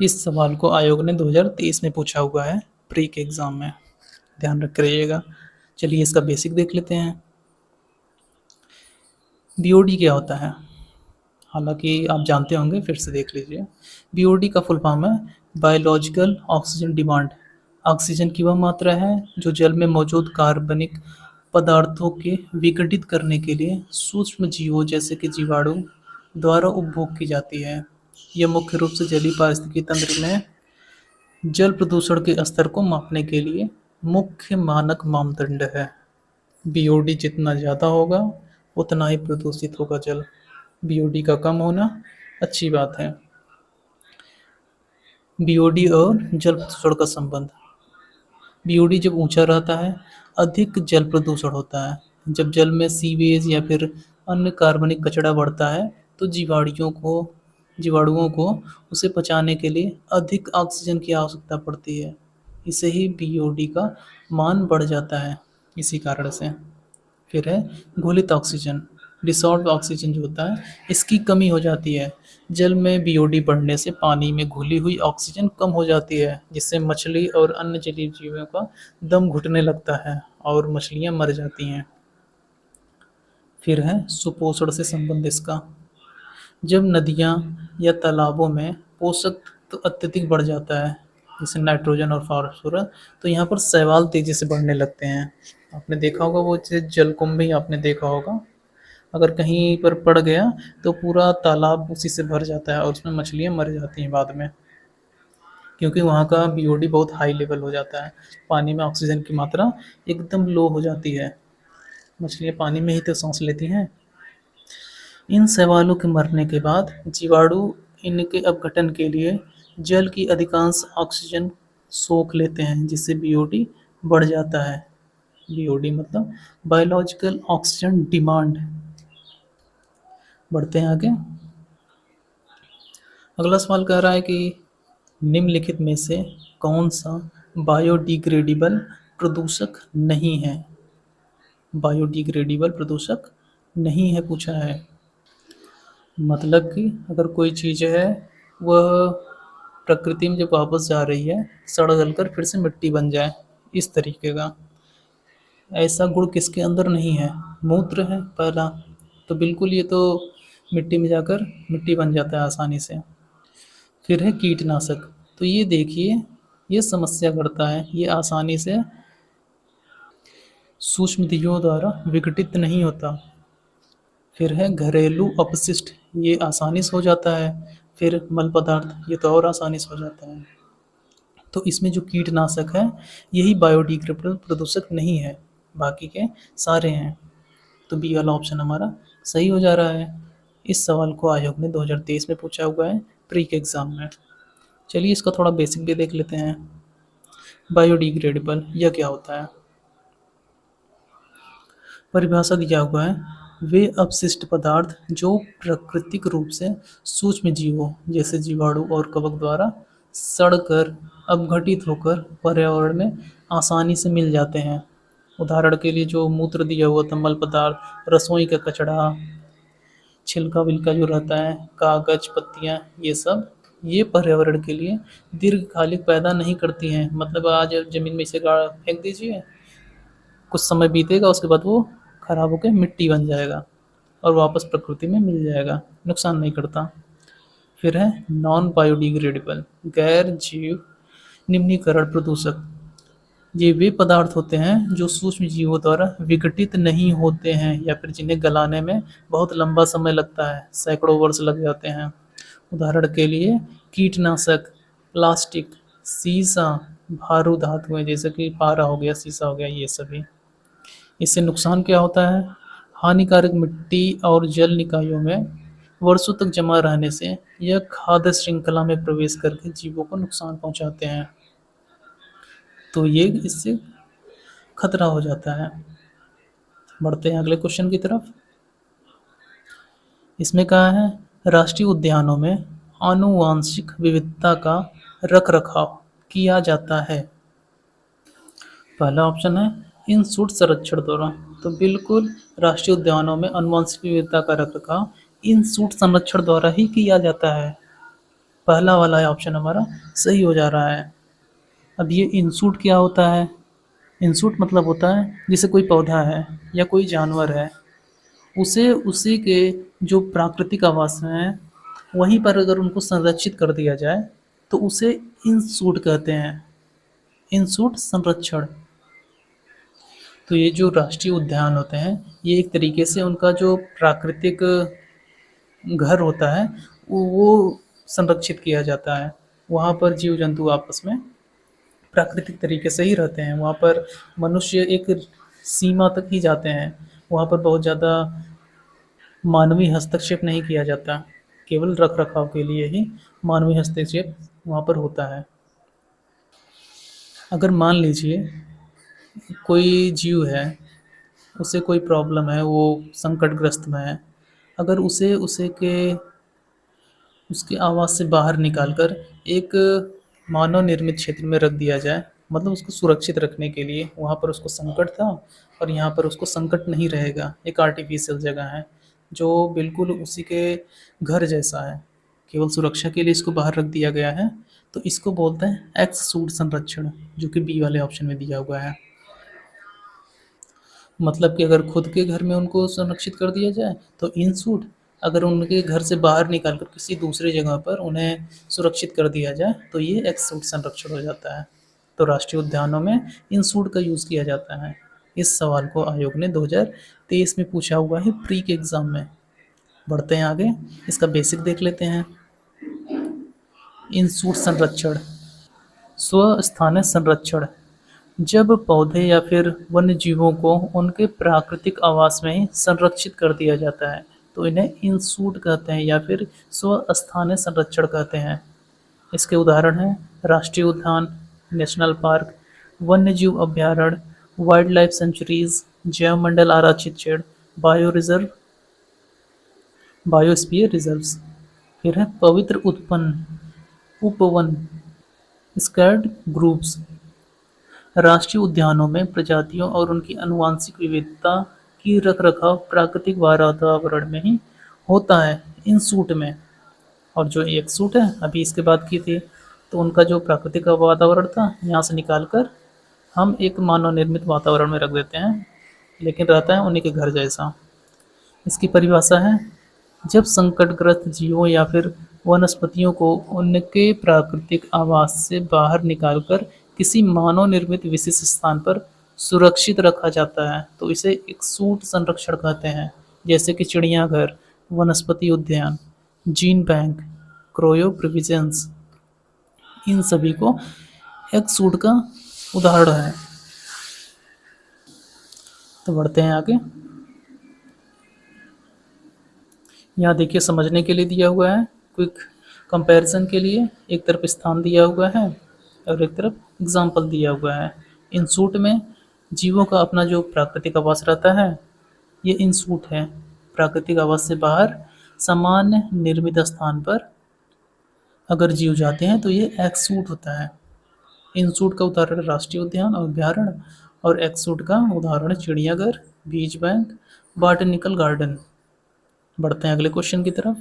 इस सवाल को आयोग ने 2023 में पूछा हुआ है प्री के एग्ज़ाम में, ध्यान रख रहिएगा। चलिए इसका बेसिक देख लेते हैं। बीओडी क्या होता है? हालांकि आप जानते होंगे, फिर से देख लीजिए। बीओडी का फुल फॉर्म है बायोलॉजिकल ऑक्सीजन डिमांड। ऑक्सीजन की वह मात्रा है जो जल में मौजूद कार्बनिक पदार्थों के विघटित करने के लिए सूक्ष्म जीवों जैसे कि जीवाणु, द्वारा उपभोग की जाती है। यह मुख्य रूप से जलीय पारिस्थितिकी तंत्र में जल प्रदूषण के स्तर को मापने के लिए मुख्य मानक मानदंड है। बीओडी जितना ज़्यादा होगा उतना ही प्रदूषित होगा जल। बीओडी का कम होना अच्छी बात है। बीओडी और जल प्रदूषण का संबंध। बीओडी जब ऊंचा रहता है अधिक जल प्रदूषण होता है। जब जल में सीवेज या फिर अन्य कार्बनिक कचरा बढ़ता है तो जीवाणुओं को उसे पचाने के लिए अधिक ऑक्सीजन की आवश्यकता पड़ती है। इससे ही बीओडी का मान बढ़ जाता है इसी कारण से। फिर है घुलित ऑक्सीजन। डिसॉल्व ऑक्सीजन जो होता है इसकी कमी हो जाती है। जल में बीओडी बढ़ने से पानी में घुली हुई ऑक्सीजन कम हो जाती है जिससे मछली और अन्य जलीय जीवों का दम घुटने लगता है और मछलियां मर जाती हैं। फिर है सुपोषण से संबंध इसका। जब नदियाँ या तालाबों में पोषक तो अत्यधिक बढ़ जाता है जैसे नाइट्रोजन और फास्फोरस तो यहाँ पर शैवाल तेजी से बढ़ने लगते हैं। आपने देखा होगा वो जलकुंभ भी आपने देखा होगा। अगर कहीं पर पड़ गया तो पूरा तालाब उसी से भर जाता है और उसमें मछलियाँ मर जाती हैं बाद में, क्योंकि वहाँ का बीओडी बहुत हाई लेवल हो जाता है। पानी में ऑक्सीजन की मात्रा एकदम लो हो जाती है। मछलियाँ पानी में ही तो सांस लेती हैं। इन शैवालों के मरने के बाद जीवाणु इनके अपघटन के लिए जल की अधिकांश ऑक्सीजन सोख लेते हैं जिससे बीओडी बढ़ जाता है। बीओडी मतलब बायोलॉजिकल ऑक्सीजन डिमांड। बढ़ते हैं आगे। अगला सवाल कह रहा है कि निम्नलिखित में से कौन सा बायोडिग्रेडेबल प्रदूषक नहीं है। बायोडिग्रेडेबल प्रदूषक नहीं है पूछा है। मतलब कि अगर कोई चीज़ है वह प्रकृति में जब वापस जा रही है सड़ गल कर फिर से मिट्टी बन जाए, इस तरीके का। ऐसा गुण किसके अंदर नहीं है? मूत्र है पहला, तो बिल्कुल ये तो मिट्टी में जाकर मिट्टी बन जाता है आसानी से। फिर है कीटनाशक, तो ये देखिए ये समस्या करता है, ये आसानी से सूक्ष्मजीवों द्वारा विघटित नहीं होता। फिर है घरेलू अपशिष्ट, ये आसानी से हो जाता है। फिर मल पदार्थ, ये तो और आसानी से हो जाता है। तो इसमें जो कीटनाशक है यही बायोडिग्रेडेबल प्रदूषक नहीं है, बाकी के सारे हैं। तो बी वाला ऑप्शन हमारा सही हो जा रहा है। इस सवाल को आयोग ने 2023 में पूछा हुआ है प्री के एग्ज़ाम में। चलिए इसका थोड़ा बेसिक भी देख लेते हैं। बायोडिग्रेडेबल यह क्या होता है? परिभाषा दिया हुआ है वे अपशिष्ट पदार्थ जो प्राकृतिक रूप से सूक्ष्म जीवों जैसे जीवाणु और कवक द्वारा सड़कर अपघटित होकर पर्यावरण में आसानी से मिल जाते हैं। उदाहरण के लिए जो मूत्र दिया हुआ था, मल पदार्थ, रसोई का कचरा, छिलका विलका जो रहता है, कागज, पत्तियाँ, ये सब ये पर्यावरण के लिए दीर्घकालिक पैदा नहीं करती हैं। मतलब आज ज़मीन में इसे गाड़ फेंक दीजिए, कुछ समय बीतेगा उसके बाद वो खराब होकर मिट्टी बन जाएगा और वापस प्रकृति में मिल जाएगा, नुकसान नहीं करता। फिर है नॉन बायोडिग्रेडेबल, गैर जीव निम्नीकरण प्रदूषक। ये वे पदार्थ होते हैं जो सूक्ष्म जीवों द्वारा विघटित नहीं होते हैं या फिर जिन्हें गलाने में बहुत लंबा समय लगता है, सैकड़ों वर्ष लग जाते हैं। उदाहरण के लिए कीटनाशक, प्लास्टिक, सीसा, भारू धातुएं जैसे कि पारा हो गया, शीशा हो गया, ये सभी। इससे नुकसान क्या होता है? हानिकारक मिट्टी और जल निकायों में वर्षों तक जमा रहने से यह खाद्य श्रृंखला में प्रवेश करके जीवों को नुकसान पहुंचाते हैं, तो ये इससे खतरा हो जाता है। बढ़ते हैं अगले क्वेश्चन की तरफ। इसमें कहा है राष्ट्रीय उद्यानों में आनुवांशिक विविधता का रखरखाव किया जाता है। पहला ऑप्शन है इन शूट संरक्षण द्वारा, तो बिल्कुल राष्ट्रीय उद्यानों में आनुवांशिक विविधता का रखरखाव इन शूट संरक्षण द्वारा ही किया जाता है। पहला वाला ऑप्शन हमारा सही हो जा रहा है। अब ये इंसूट क्या होता है? इंसूट मतलब होता है जैसे कोई पौधा है या कोई जानवर है, उसे उसी के जो प्राकृतिक आवास हैं वहीं पर अगर उनको संरक्षित कर दिया जाए तो उसे इंसूट कहते हैं। इंसूट संरक्षण। तो ये जो राष्ट्रीय उद्यान होते हैं ये एक तरीके से उनका जो प्राकृतिक घर होता है वो संरक्षित किया जाता है। वहाँ पर जीव जंतु आपस में प्राकृतिक तरीके से ही रहते हैं। वहाँ पर मनुष्य एक सीमा तक ही जाते हैं। वहाँ पर बहुत ज़्यादा मानवीय हस्तक्षेप नहीं किया जाता। केवल रख रखाव के लिए ही मानवीय हस्तक्षेप वहाँ पर होता है। अगर मान लीजिए कोई जीव है, उसे कोई प्रॉब्लम है, वो संकटग्रस्त में है, अगर उसे उसे के उसके आवाज़ से बाहर निकाल कर एक मानव निर्मित क्षेत्र में रख दिया जाए, मतलब उसको सुरक्षित रखने के लिए। वहाँ पर उसको संकट था और यहाँ पर उसको संकट नहीं रहेगा। एक आर्टिफिशियल जगह है जो बिल्कुल उसी के घर जैसा है, केवल सुरक्षा के लिए इसको बाहर रख दिया गया है। तो इसको बोलते हैं एक्स सूट संरक्षण, जो कि बी वाले ऑप्शन में दिया हुआ है। मतलब कि अगर खुद के घर में उनको संरक्षित कर दिया जाए तो इन सूट, अगर उनके घर से बाहर निकाल कर किसी दूसरी जगह पर उन्हें सुरक्षित कर दिया जाए तो ये एक्स सूट संरक्षण हो जाता है। तो राष्ट्रीय उद्यानों में इन सूट का यूज़ किया जाता है। इस सवाल को आयोग ने 2023 में पूछा हुआ है प्री के एग्ज़ाम में। बढ़ते हैं आगे, इसका बेसिक देख लेते हैं। इन सूट संरक्षण, स्वस्थानीय संरक्षण, जब पौधे या फिर वन्य जीवों को उनके प्राकृतिक आवास में ही संरक्षित कर दिया जाता है तो इन्हें इंसूट कहते हैं या फिर स्वस्थानीय संरक्षण कहते हैं। इसके उदाहरण हैं राष्ट्रीय उद्यान, नेशनल पार्क, वन्य जीव अभ्यारण्य, वाइल्ड लाइफ सेंचुरीज, जैव मंडल आरक्षित क्षेत्र, बायो रिजर्व, बायोस्फीयर रिजर्व्स। फिर है पवित्र उत्पन्न, उपवन, स्कैर्ड ग्रुप्स। राष्ट्रीय उद्यानों में प्रजातियों और उनकी आनुवंशिक विविधता की रखरखाव प्राकृतिक वातावरण में ही होता है, इन सूट में। और जो एक सूट है अभी इसके बाद की थी, तो उनका जो प्राकृतिक वातावरण था यहाँ से निकाल कर हम एक मानव निर्मित वातावरण में रख देते हैं, लेकिन रहता है उन्हीं के घर जैसा। इसकी परिभाषा है जब संकटग्रस्त जीवों या फिर वनस्पतियों को उनके प्राकृतिक आवास से बाहर निकालकर किसी मानव निर्मित विशिष्ट स्थान पर सुरक्षित रखा जाता है तो इसे एक सूट संरक्षण कहते हैं। जैसे कि चिड़ियाघर, वनस्पति उद्यान, जीन बैंक, क्रोयो प्रिविजन्स, इन सभी को एक सूट का उदाहरण है। तो बढ़ते हैं आगे। यहाँ देखिए समझने के लिए दिया हुआ है, क्विक कंपैरिजन के लिए एक तरफ स्थान दिया हुआ है और एक तरफ एग्जाम्पल दिया हुआ है। इन सूट में जीवों का अपना जो प्राकृतिक आवास रहता है ये इन सूट है। प्राकृतिक आवास से बाहर सामान्य निर्मित स्थान पर अगर जीव जाते हैं तो ये एक्स सूट होता है। इन सूट का उदाहरण राष्ट्रीय उद्यान और अभ्यारण्य, और एक्स सूट का उदाहरण चिड़ियाघर, बीज बैंक, बॉटनिकल गार्डन। बढ़ते हैं अगले क्वेश्चन की तरफ।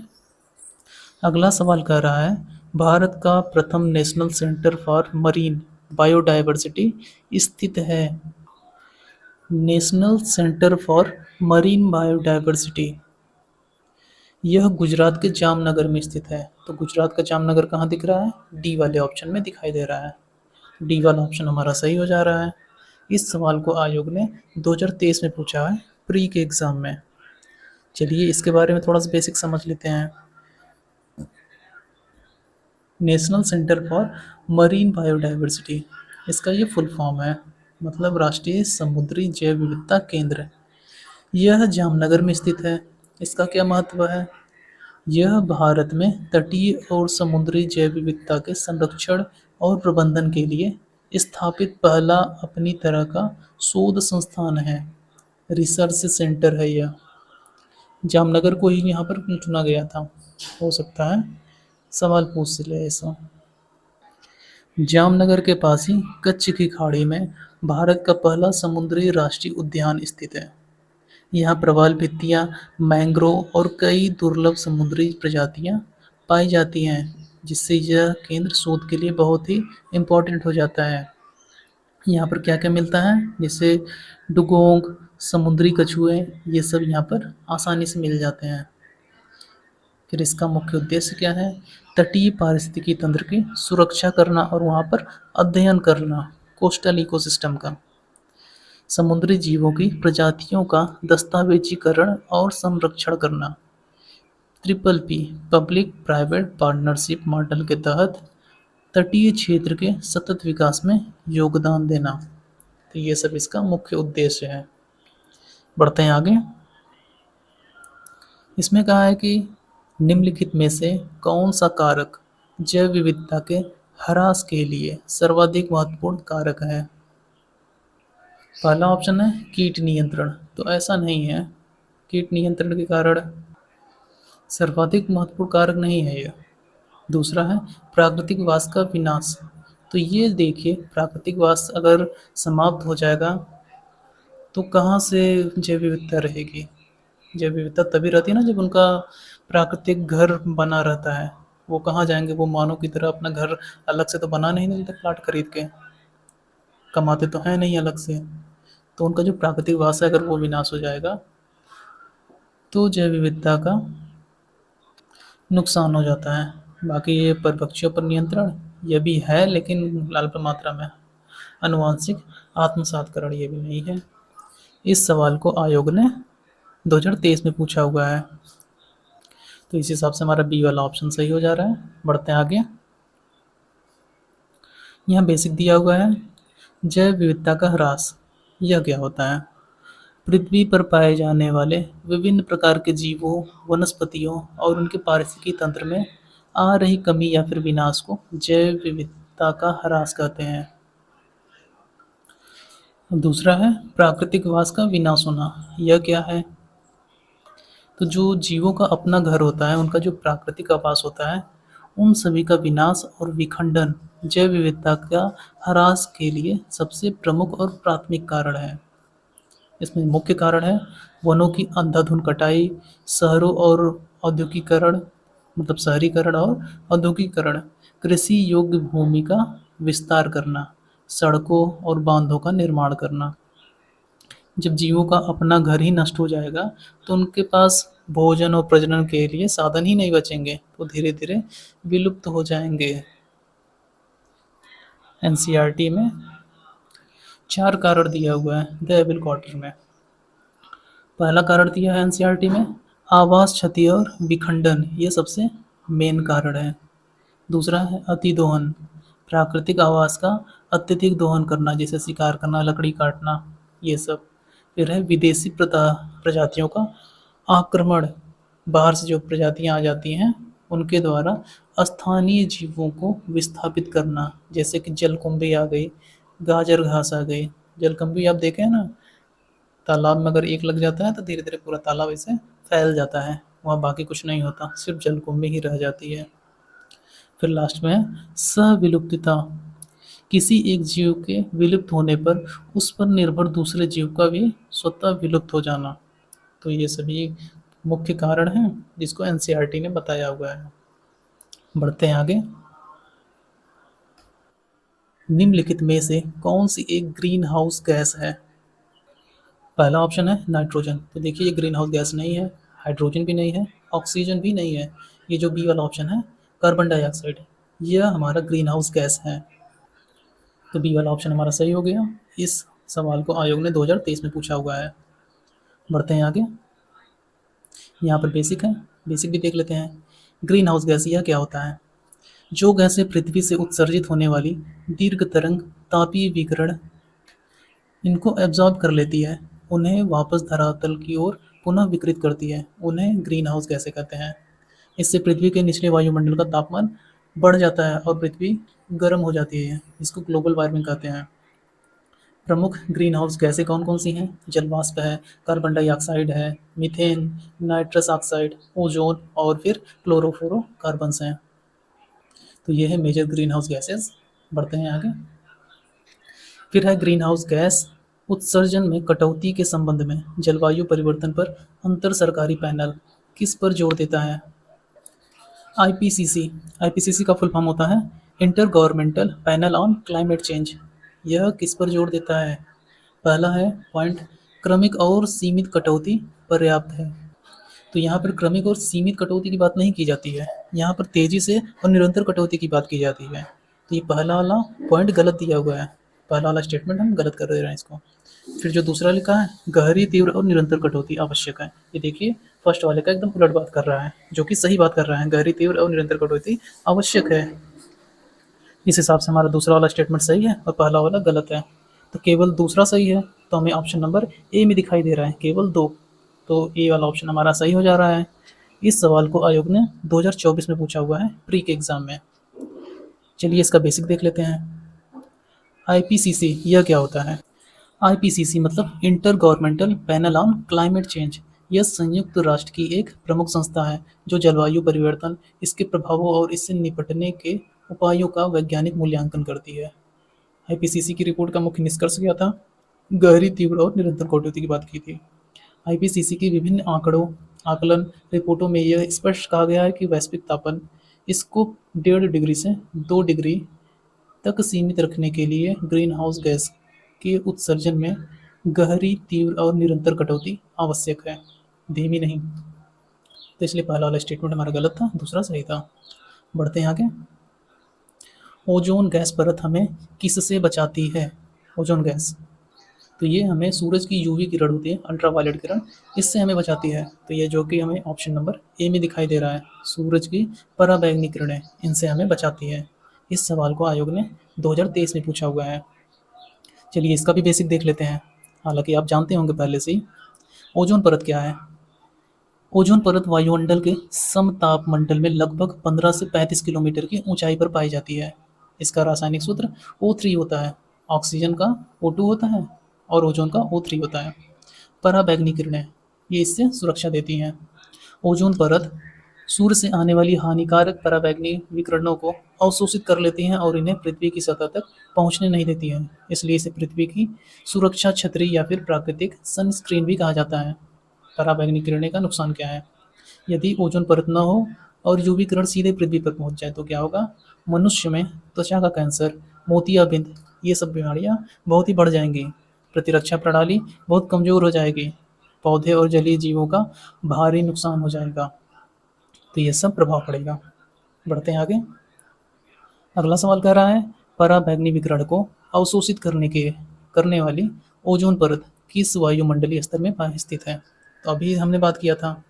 अगला सवाल कह रहा है भारत का प्रथम national centre for marine biodiversity स्थित है। National centre for marine biodiversity यह गुजरात के जामनगर में स्थित है। तो गुजरात का जामनगर कहाँ दिख रहा है? डी वाले ऑप्शन में दिखाई दे रहा है। डी वाला ऑप्शन हमारा सही हो जा रहा है। इस सवाल को आयोग ने 2023 में पूछा है प्री के एग्ज़ाम में। चलिए इसके बारे में थोड़ा सा बेसिक समझ लेते हैं। National centre for marine biodiversity, इसका ये फुल फॉर्म है, मतलब राष्ट्रीय समुद्री जैव विविधता केंद्र। यह जामनगर में स्थित है। इसका क्या महत्व है? यह भारत में तटीय और समुद्री जैव विविधता के संरक्षण और प्रबंधन के लिए स्थापित पहला अपनी तरह का शोध संस्थान है, रिसर्च सेंटर है यह। जामनगर को ही यहाँ पर चुना गया था, हो सकता है सवाल पूछ ले ऐसा। जामनगर के पास ही कच्छ की खाड़ी में भारत का पहला समुद्री राष्ट्रीय उद्यान स्थित है। यहाँ प्रवाल भित्तियाँ, मैंग्रोव और कई दुर्लभ समुद्री प्रजातियाँ पाई जाती हैं, जिससे यह केंद्र शोध के लिए बहुत ही इम्पोर्टेंट हो जाता है। यहाँ पर क्या क्या मिलता है, जैसे डुगोंग, समुद्री कछुए, ये सब यहाँ पर आसानी से मिल जाते हैं। फिर इसका मुख्य उद्देश्य क्या है? तटीय पारिस्थितिकी तंत्र की सुरक्षा करना और वहाँ पर अध्ययन करना, कोस्टल इकोसिस्टम का, समुद्री जीवों की प्रजातियों का दस्तावेजीकरण और संरक्षण करना। Triple P public private partnership model के तहत तटीय क्षेत्र के सतत विकास में योगदान देना। तो ये सब इसका मुख्य उद्देश्य है। बढ़ते हैं आगे। इसमें कहा है कि निम्नलिखित में से कौन सा कारक जैव विविधता के ह्रास के लिए सर्वाधिक महत्वपूर्ण कारक है। पहला ऑप्शन है कीट नियंत्रण। तो ऐसा नहीं है, कीट नियंत्रण के कारण सर्वाधिक महत्वपूर्ण कारक नहीं है यह। दूसरा है प्राकृतिक वास का विनाश। तो ये देखिए, प्राकृतिक वास अगर समाप्त हो जाएगा तो कहाँ से जैव विविधता रहेगी। जैव विविधता तभी रहती है ना जब उनका प्राकृतिक घर बना रहता है। वो कहाँ जाएंगे, वो मानव की तरह अपना घर अलग से तो बना नहीं देते, प्लाट खरीद के कमाते तो हैं नहीं अलग से। तो उनका जो प्राकृतिक वास है अगर वो विनाश हो जाएगा तो जैव विविधता का नुकसान हो जाता है। बाकी ये परभक्षियों पर नियंत्रण ये भी है, लेकिन अल्प मात्रा में। आनुवांशिक आत्मसातकरण ये भी नहीं है। इस सवाल को आयोग ने 2023 में पूछा हुआ है। तो इस हिसाब से हमारा बी वाला ऑप्शन सही हो जा रहा है। बढ़ते हैं आगे। यहाँ बेसिक दिया हुआ है, जैव विविधता का ह्रास यह क्या होता है। पृथ्वी पर पाए जाने वाले विभिन्न प्रकार के जीवों, वनस्पतियों और उनके पारिस्थितिकी तंत्र में आ रही कमी या फिर विनाश को जैव विविधता का ह्रास कहते हैं। दूसरा है प्राकृतिक वास का विनाश होना। यह क्या है। तो जो जीवों का अपना घर होता है, उनका जो प्राकृतिक आवास होता है, उन सभी का विनाश और विखंडन जैव विविधता का ह्रास के लिए सबसे प्रमुख और प्राथमिक कारण है। इसमें मुख्य कारण है वनों की अंधाधुंध कटाई, शहरों और औद्योगिकरण, मतलब शहरीकरण और औद्योगिकरण, कृषि योग्य भूमि का विस्तार करना, सड़कों और बांधों का निर्माण करना। जब जीवों का अपना घर ही नष्ट हो जाएगा तो उनके पास भोजन और प्रजनन के लिए साधन ही नहीं बचेंगे, तो धीरे धीरे विलुप्त हो जाएंगे। एनसीईआरटी में 4 कारण दिया हुआ है द एबल क्वार्टर में। पहला कारण दिया है एनसीईआरटी में आवास क्षति और विखंडन, ये सबसे मेन कारण है। दूसरा है अतिदोहन, प्राकृतिक आवास का अत्यधिक दोहन करना, जैसे शिकार करना, लकड़ी काटना, ये सब। फिर है विदेशी प्रजातियों का आक्रमण, बाहर से जो प्रजातियां आ जाती हैं उनके द्वारा स्थानीय जीवों को विस्थापित करना, जैसे कि जलकुंभी आ गई, गाजर घास आ गई। जलकुंभी आप देखें ना, तालाब में अगर एक लग जाता है तो धीरे धीरे पूरा तालाब ऐसे फैल जाता है, वहाँ बाकी कुछ नहीं होता, सिर्फ जलकुंभी ही रह जाती है। फिर लास्ट में है सहविलुप्तता, किसी एक जीव के विलुप्त होने पर उस पर निर्भर दूसरे जीव का भी स्वतः विलुप्त हो जाना। तो ये सभी मुख्य कारण हैं जिसको एनसीईआरटी ने बताया हुआ है। बढ़ते हैं आगे। निम्नलिखित में से कौन सी एक ग्रीन हाउस गैस है। पहला ऑप्शन है नाइट्रोजन। तो देखिए ये ग्रीन हाउस गैस नहीं है, हाइड्रोजन भी नहीं है, ऑक्सीजन भी नहीं है। ये जो बी वाला ऑप्शन है कार्बन डाइऑक्साइड, यह हमारा ग्रीन हाउस गैस है। तो बी वाला ऑप्शन हमारा सही हो गया। इस सवाल को आयोग ने 2023 में पूछा हुआ है। बढ़ते हैं आगे। यहाँ पर बेसिक है, बेसिक भी देख लेते हैं। ग्रीन हाउस गैस यह क्या होता है। जो गैसें पृथ्वी से उत्सर्जित होने वाली दीर्घ तरंग तापीय विकिरण इनको एब्जॉर्ब कर लेती है, उन्हें वापस धरातल की ओर पुनः विकृत करती है, उन्हें ग्रीन हाउस गैसें कहते हैं। इससे पृथ्वी के निचले वायुमंडल का तापमान बढ़ जाता है और पृथ्वी गर्म हो जाती है, इसको ग्लोबल वार्मिंग कहते हैं। प्रमुख ग्रीन हाउस गैसें कौन कौन सी हैं। जलवाष्प है, कार्बन डाइऑक्साइड है, मीथेन, नाइट्रस ऑक्साइड, ओजोन और फिर क्लोरोफ्लोरोकार्बन्स हैं। तो ये है मेजर ग्रीन हाउस गैसेस। बढ़ते हैं आगे। फिर है ग्रीन हाउस गैस उत्सर्जन में कटौती के संबंध में जलवायु परिवर्तन पर अंतर सरकारी पैनल किस पर जोर देता है। आईपीसीसी, आईपीसीसी का फुल फॉर्म होता है inter governmental panel on climate change. यह किस पर जोर देता है। पहला है पॉइंट क्रमिक और सीमित कटौती पर्याप्त है। तो यहाँ पर क्रमिक और सीमित कटौती की बात नहीं की जाती है, यहाँ पर तेजी से और निरंतर कटौती की बात की जाती है। तो ये पहला वाला पॉइंट गलत दिया हुआ है, पहला वाला स्टेटमेंट हम गलत कर दे रहे हैं इसको। फिर जो दूसरा लिखा है, गहरी, तीव्र और निरंतर कटौती आवश्यक है। ये देखिए फर्स्ट वाले का एकदम उलट बात कर रहा है, जो कि सही बात कर रहा है, गहरी, तीव्र और निरंतर कटौती आवश्यक है। इस हिसाब से हमारा दूसरा वाला स्टेटमेंट सही है और पहला वाला गलत है। तो केवल दूसरा सही है, तो हमें ऑप्शन नंबर ए में दिखाई दे रहा है केवल दो। तो ए वाला ऑप्शन हमारा सही हो जा रहा है। इस सवाल को आयोग ने 2024 में पूछा हुआ है प्री के एग्जाम में। चलिए इसका बेसिक देख लेते हैं। आईपीसीसी यह क्या होता है? आईपीसीसी मतलब inter governmental panel on climate change. यह संयुक्त राष्ट्र की एक प्रमुख संस्था है जो जलवायु परिवर्तन, इसके प्रभावों और इससे निपटने के उपायों का वैज्ञानिक मूल्यांकन करती है। आईपीसीसी की रिपोर्ट का मुख्य निष्कर्ष क्या था? गहरी, तीव्र और निरंतर कटौती की बात की थी। आईपीसीसी की विभिन्न आकलन रिपोर्टों में यह स्पष्ट कहा गया है कि वैश्विक तापन इसको 1.5 डिग्री से 2 डिग्री तक सीमित रखने के लिए ग्रीन हाउस गैस के उत्सर्जन में गहरी, तीव्र और निरंतर कटौती आवश्यक है, धीमी नहीं। तो इसलिए पहला वाला स्टेटमेंट हमारा गलत था, दूसरा सही था। बढ़ते हैं आगे। ओजोन गैस परत हमें किससे बचाती है? ओजोन गैस, तो ये हमें सूरज की यूवी किरण होती है, अल्ट्रावायलेट किरण, इससे हमें बचाती है। तो ये जो कि हमें ऑप्शन नंबर ए में दिखाई दे रहा है, सूरज की पराबैंगनी किरणें इनसे हमें बचाती है। इस सवाल को आयोग ने 2023 में पूछा हुआ है। चलिए इसका भी बेसिक देख लेते हैं, हालांकि आप जानते होंगे पहले से ही। ओजोन परत क्या है? ओजोन परत वायुमंडल के समतापमंडल में लगभग 15 से 35 किलोमीटर की ऊंचाई पर पाई जाती है। इसका रासायनिक सूत्र O3 होता है, ऑक्सीजन का O2 होता है और ओजोन का O3 होता है। पराबैंगनी किरणें ये इससे सुरक्षा देती हैं। ओजोन परत सूर्य से आने वाली हानिकारक पराबैंगनी विकिरणों को अवशोषित कर लेती हैं और इन्हें पृथ्वी की सतह तक पहुंचने नहीं देती हैं। इसलिए इसे पृथ्वी की सुरक्षा छतरी या फिर प्राकृतिक सनस्क्रीन भी कहा जाता है। पराबैंगनी किरणें का नुकसान क्या है? यदि ओजोन परत न हो और यूवी किरण सीधे पृथ्वी पर पहुंच जाए तो क्या होगा? मनुष्य में त्वचा का कैंसर, मोतियाबिंद, ये सब बीमारियां बहुत ही बढ़ जाएंगी। प्रतिरक्षा प्रणाली बहुत कमजोर हो जाएगी। पौधे और जलीय जीवों का भारी नुकसान हो जाएगा। तो ये सब प्रभाव पड़ेगा। बढ़ते हैं आगे। अगला सवाल कह रहा है, पराबैंगनी विकिरण को अवशोषित करने वाली ओजोन परत किस वायुमंडलीय स्तर में स्थित है? तो अभी हमने बात किया था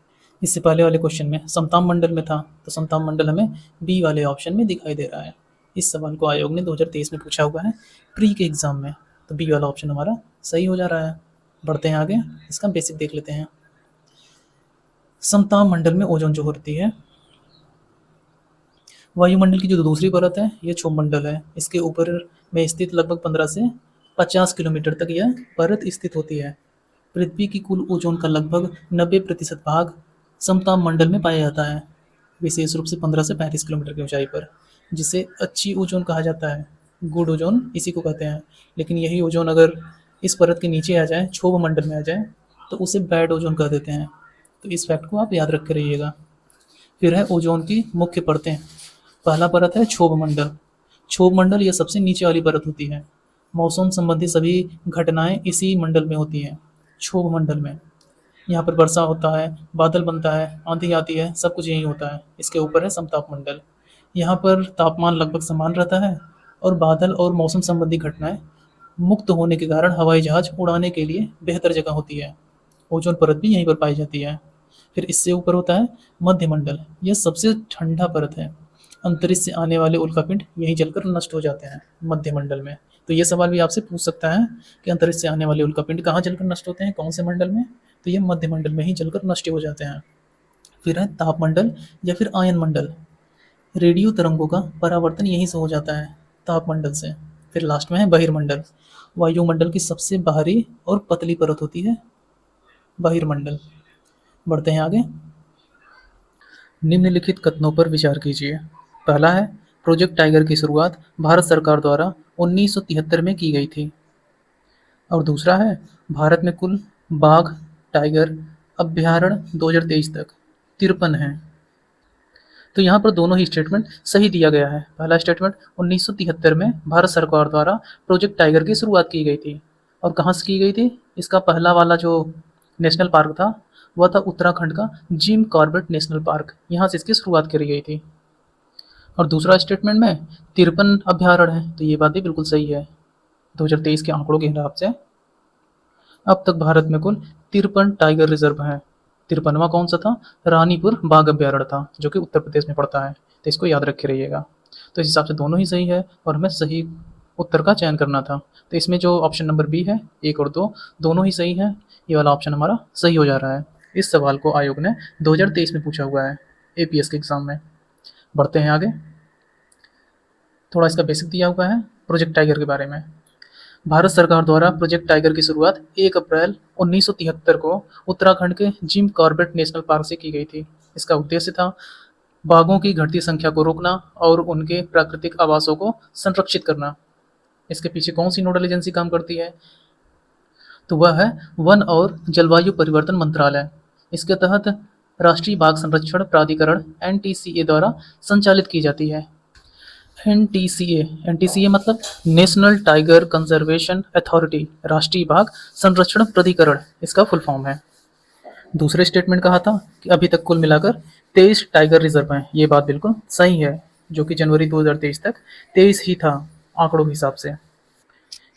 इससे पहले वाले क्वेश्चन में समताप मंडल में था, तो समताप मंडल हमें बी वाले ऑप्शन में दिखाई दे रहा है। इस सवाल को आयोग ने 2023 में पूछा हुआ है प्री के एग्जाम में, तो बी वाला ऑप्शन हमारा सही हो जा रहा है। बढ़ते हैं आगे, इसका बेसिक देख लेते हैं। समताप मंडल में ओजोन जो होती है, वायुमंडल की जो दूसरी परत है ये क्षोभ मंडल है। इसके ऊपर में स्थित लगभग 15 से 50 किलोमीटर तक यह परत स्थित होती है। पृथ्वी की कुल ओजोन का लगभग 90% भाग समताप मंडल में पाया जाता है, विशेष रूप से 15 से 35 किलोमीटर की ऊंचाई पर, जिसे अच्छी ओजोन कहा जाता है। गुड ओजोन इसी को कहते हैं। लेकिन यही ओजोन अगर इस परत के नीचे आ जाए, क्षोभ मंडल में आ जाए, तो उसे बैड ओजोन कह देते हैं। तो इस फैक्ट को आप याद रख के रहिएगा। फिर है ओजोन की मुख्य परतें। पहला परत है क्षोभ मंडल। क्षोभ मंडल यह सबसे नीचे वाली परत होती है। मौसम संबंधी सभी घटनाएं इसी मंडल में होती हैं, क्षोभ मंडल में। यहाँ पर वर्षा होता है, बादल बनता है, आंधी आती है, सब कुछ यही होता है। इसके ऊपर है समताप मंडल। यहाँ पर तापमान लगभग समान रहता है और बादल और मौसम संबंधी घटनाएं मुक्त होने के कारण हवाई जहाज उड़ाने के लिए बेहतर जगह होती है। ओजोन परत भी यहीं पर पाई जाती है। फिर इससे ऊपर होता है मध्य मंडल। यह सबसे ठंडा परत है। अंतरिक्ष से आने वाले उल्कापिंड यहीं जलकर नष्ट हो जाते हैं मध्य मंडल में। तो ये सवाल भी आपसे पूछ सकता है कि अंतरिक्ष से आने वाले उल्कापिंड कहाँ जलकर नष्ट होते हैं, कौन से मंडल में? तो ये मध्य मंडल में ही जलकर नष्ट हो जाते हैं। फिर है तापमंडल या फिर आयन मंडल। रेडियो तरंगों का परावर्तन यहीं से हो जाता है, तापमंडल से। फिर लास्ट में है बहिर्मंडल। वायुमंडल की सबसे बाहरी और पतली परत होती है बहिर्मंडल। बढ़ते हैं आगे। निम्नलिखित कथनों पर विचार कीजिए। पहला है, प्रोजेक्ट टाइगर की शुरुआत भारत सरकार द्वारा 1973 में की गई थी। और दूसरा है, भारत में कुल बाघ टाइगर अभ्यारण्य 2023 तक 53 हैं। तो यहाँ पर दोनों ही स्टेटमेंट सही दिया गया है। पहला स्टेटमेंट 1973 में भारत सरकार द्वारा प्रोजेक्ट टाइगर की शुरुआत की गई थी। और कहाँ से की गई थी? इसका पहला वाला जो नेशनल पार्क था वह था उत्तराखंड का जिम कॉर्बेट नेशनल पार्क, यहाँ से इसकी शुरुआत करी गई थी। और दूसरा स्टेटमेंट में 53 अभ्यारण्य है, तो ये बात भी बिल्कुल सही है 2023 के आंकड़ों के हिसाब से। अब तक भारत में कुल 53 टाइगर रिजर्व हैं। 53वां कौन सा था? रानीपुर बाघ अभ्यारण्य था, जो कि उत्तर प्रदेश में पड़ता है। तो इसको याद रखे रहिएगा। तो इस हिसाब से दोनों ही सही है और हमें सही उत्तर का चयन करना था। तो इसमें जो ऑप्शन नंबर बी है, 1 और 2 दोनों ही सही है। ये वाला ऑप्शन हमारा सही हो जा रहा है। इस सवाल को आयोग ने 2023 में पूछा हुआ है एपीएस के एग्जाम में। बढ़ते हैं आगे। थोड़ा इसका बेसिक दिया हुआ है प्रोजेक्ट टाइगर के बारे में। भारत सरकार द्वारा प्रोजेक्ट टाइगर की शुरुआत 1 अप्रैल 1973 को उत्तराखंड के जिम कॉर्बेट नेशनल पार्क से की गई थी। इसका उद्देश्य था बाघों की घटती संख्या को रोकना और उनके प्राकृतिक आवासों को संरक्षित करना। इसके पीछे कौन सी नोडल एजेंसी काम करती है? तो वह है वन और जलवायु परिवर्तन मंत्रालय। इसके तहत राष्ट्रीय बाघ संरक्षण प्राधिकरण एनटीसीए द्वारा संचालित की जाती है। एनटीसीए, एनटीसीए मतलब नेशनल टाइगर कंजर्वेशन अथॉरिटी, राष्ट्रीय बाघ संरक्षण प्राधिकरण इसका फुल फॉर्म है। दूसरे स्टेटमेंट कहा था कि अभी तक कुल मिलाकर 23 टाइगर रिजर्व हैं। ये बात बिल्कुल सही है, जो कि जनवरी 2023 तक 23 ही था आंकड़ों के हिसाब से।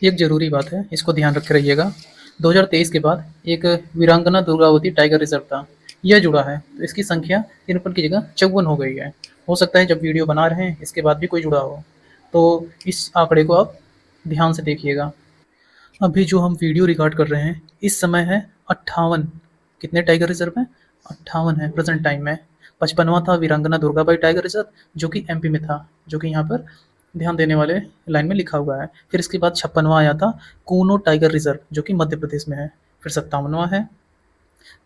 एक जरूरी बात है, इसको ध्यान रखे रहिएगा। 2023 के बाद एक वीरांगना दुर्गावती टाइगर रिजर्व था, यह जुड़ा है। तो इसकी संख्या 53 की जगह 54 हो गई है। हो सकता है जब वीडियो बना रहे हैं इसके बाद भी कोई जुड़ा हो, तो इस आंकड़े को आप ध्यान से देखिएगा। अभी जो हम वीडियो रिकॉर्ड कर रहे हैं इस समय है 58। कितने टाइगर रिजर्व हैं? 58 है प्रेजेंट टाइम में। 55वां था वीरांगना दुर्गाबाई टाइगर रिजर्व, जो कि एमपी में था, जो कि यहाँ पर ध्यान देने वाले लाइन में लिखा हुआ है। फिर इसके बाद 56वां आया था कूनो टाइगर रिजर्व, जो कि मध्य प्रदेश में है। फिर 57वां है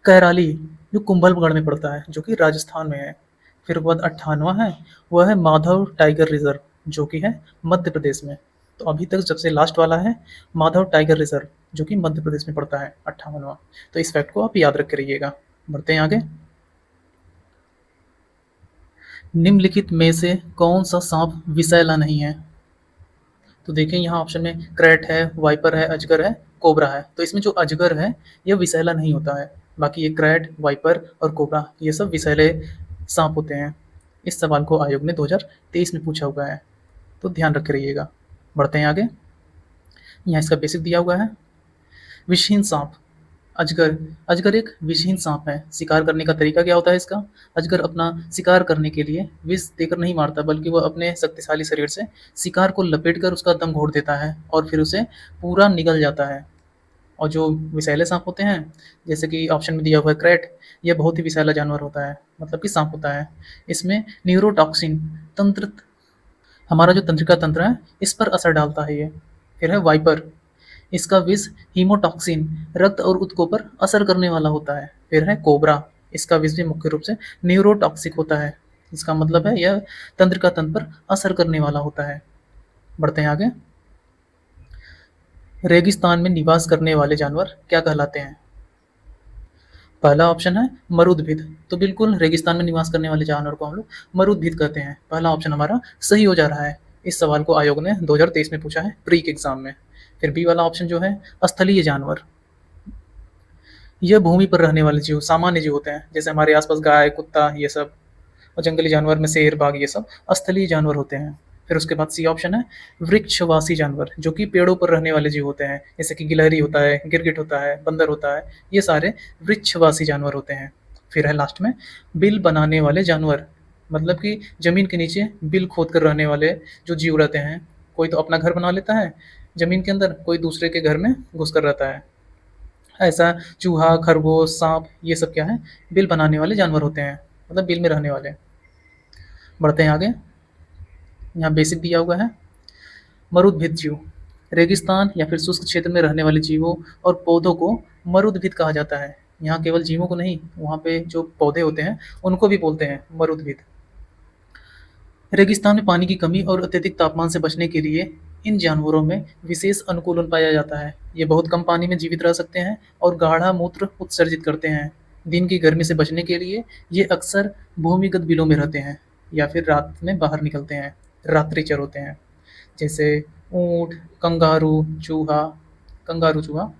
कैराली, जो कुंभलगढ़ में पड़ता है, जो कि राजस्थान में है। फिर उसके बाद 58वां है, वह है माधव टाइगर रिजर्व, जो कि है मध्य प्रदेश में। तो अभी तक सबसे लास्ट वाला है माधव टाइगर रिजर्व, जो कि मध्य प्रदेश में पड़ता है 58वां। तो इस फैक्ट को आप याद रख के रहिएगा। बढ़ते हैं आगे। निम्नलिखित में से कौन सा सांप विषैला नहीं है? तो देखें यहाँ ऑप्शन में क्रैट है, वाइपर है, अजगर है, कोबरा है। तो इसमें जो अजगर है यह विषैला नहीं होता है। बाकी ये क्रैट, वाइपर और कोबरा ये सब विषैले सांप होते हैं। इस सवाल को आयोग ने 2023 में पूछा हुआ है, तो ध्यान रखे रहिएगा। बढ़ते हैं आगे। यहाँ इसका बेसिक दिया हुआ है। विषहीन सांप, अजगर। अजगर एक विषहीन सांप है। शिकार करने का तरीका क्या होता है इसका? अजगर अपना शिकार करने के लिए विष देकर नहीं मारता, बल्कि वह अपने शक्तिशाली शरीर से शिकार को लपेटकर उसका दम घोट देता है और फिर उसे पूरा निगल जाता है। और जो विषैले सांप होते हैं, जैसे कि ऑप्शन में दिया हुआ है क्रैट, यह बहुत ही विषैला जानवर होता है, मतलब कि सांप होता है। इसमें न्यूरोटॉक्सिन तंत्र, हमारा जो तंत्रिका तंत्र है इस पर असर डालता है ये। फिर है वाइपर, इसका विष हीमोटॉक्सिन रक्त और ऊतकों पर असर करने वाला होता है। फिर है कोबरा, इसका विष भी मुख्य रूप से न्यूरोटॉक्सिक होता है। इसका मतलब है यह तंत्रिका तंत्र पर असर करने वाला होता है। बढ़ते हैं आगे। रेगिस्तान में निवास करने वाले जानवर क्या कहलाते हैं? पहला ऑप्शन है मरुद्भिद। तो बिल्कुल रेगिस्तान में निवास करने वाले जानवर को हम लोग मरुद्भिद कहते हैं। पहला ऑप्शन हमारा सही हो जा रहा है। इस सवाल को आयोग ने 2023 में पूछा है प्री के एग्जाम में। फिर बी वाला ऑप्शन जो है स्थलीय जानवर, यह भूमि पर रहने वाले जीव, सामान्य जीव होते हैं, जैसे हमारे आसपास गाय, कुत्ता ये सब, और जंगली जानवर में शेर, बाघ ये सब स्थलीय जानवर होते हैं। फिर उसके बाद सी ऑप्शन है वृक्षवासी जानवर, जो कि पेड़ों पर रहने वाले जीव होते हैं, जैसे कि गिलहरी होता है, गिरगिट होता है, बंदर होता है, ये सारे वृक्षवासी जानवर होते हैं। फिर है लास्ट में बिल बनाने वाले जानवर, मतलब कि जमीन के नीचे बिल खोद कर रहने वाले जो जीव रहते हैं। कोई तो अपना घर बना लेता है जमीन के अंदर, कोई दूसरे के घर में घुस कर रहता है। ऐसा चूहा, खरगोश, सांप ये सब क्या है? बिल बनाने वाले जानवर होते हैं, मतलब बिल में रहने वाले। बढ़ते हैं आगे। यहाँ बेसिक दिया हुआ है। मरुद्भिद जीव, रेगिस्तान या फिर शुष्क क्षेत्र में रहने वाले जीवों और पौधों को मरुद्भिद कहा जाता है। यहाँ केवल जीवों को नहीं, वहाँ पे जो पौधे होते हैं उनको भी बोलते हैं मरुद्भिद। रेगिस्तान में पानी की कमी और अत्यधिक तापमान से बचने के लिए इन जानवरों में विशेष अनुकूलन पाया जाता है। ये बहुत कम पानी में जीवित रह सकते हैं और गाढ़ा मूत्र उत्सर्जित करते हैं। दिन की गर्मी से बचने के लिए ये अक्सर भूमिगत बिलों में रहते हैं या फिर रात में बाहर निकलते हैं, रात्रिचर होते हैं, जैसे ऊँट, कंगारू चूहा,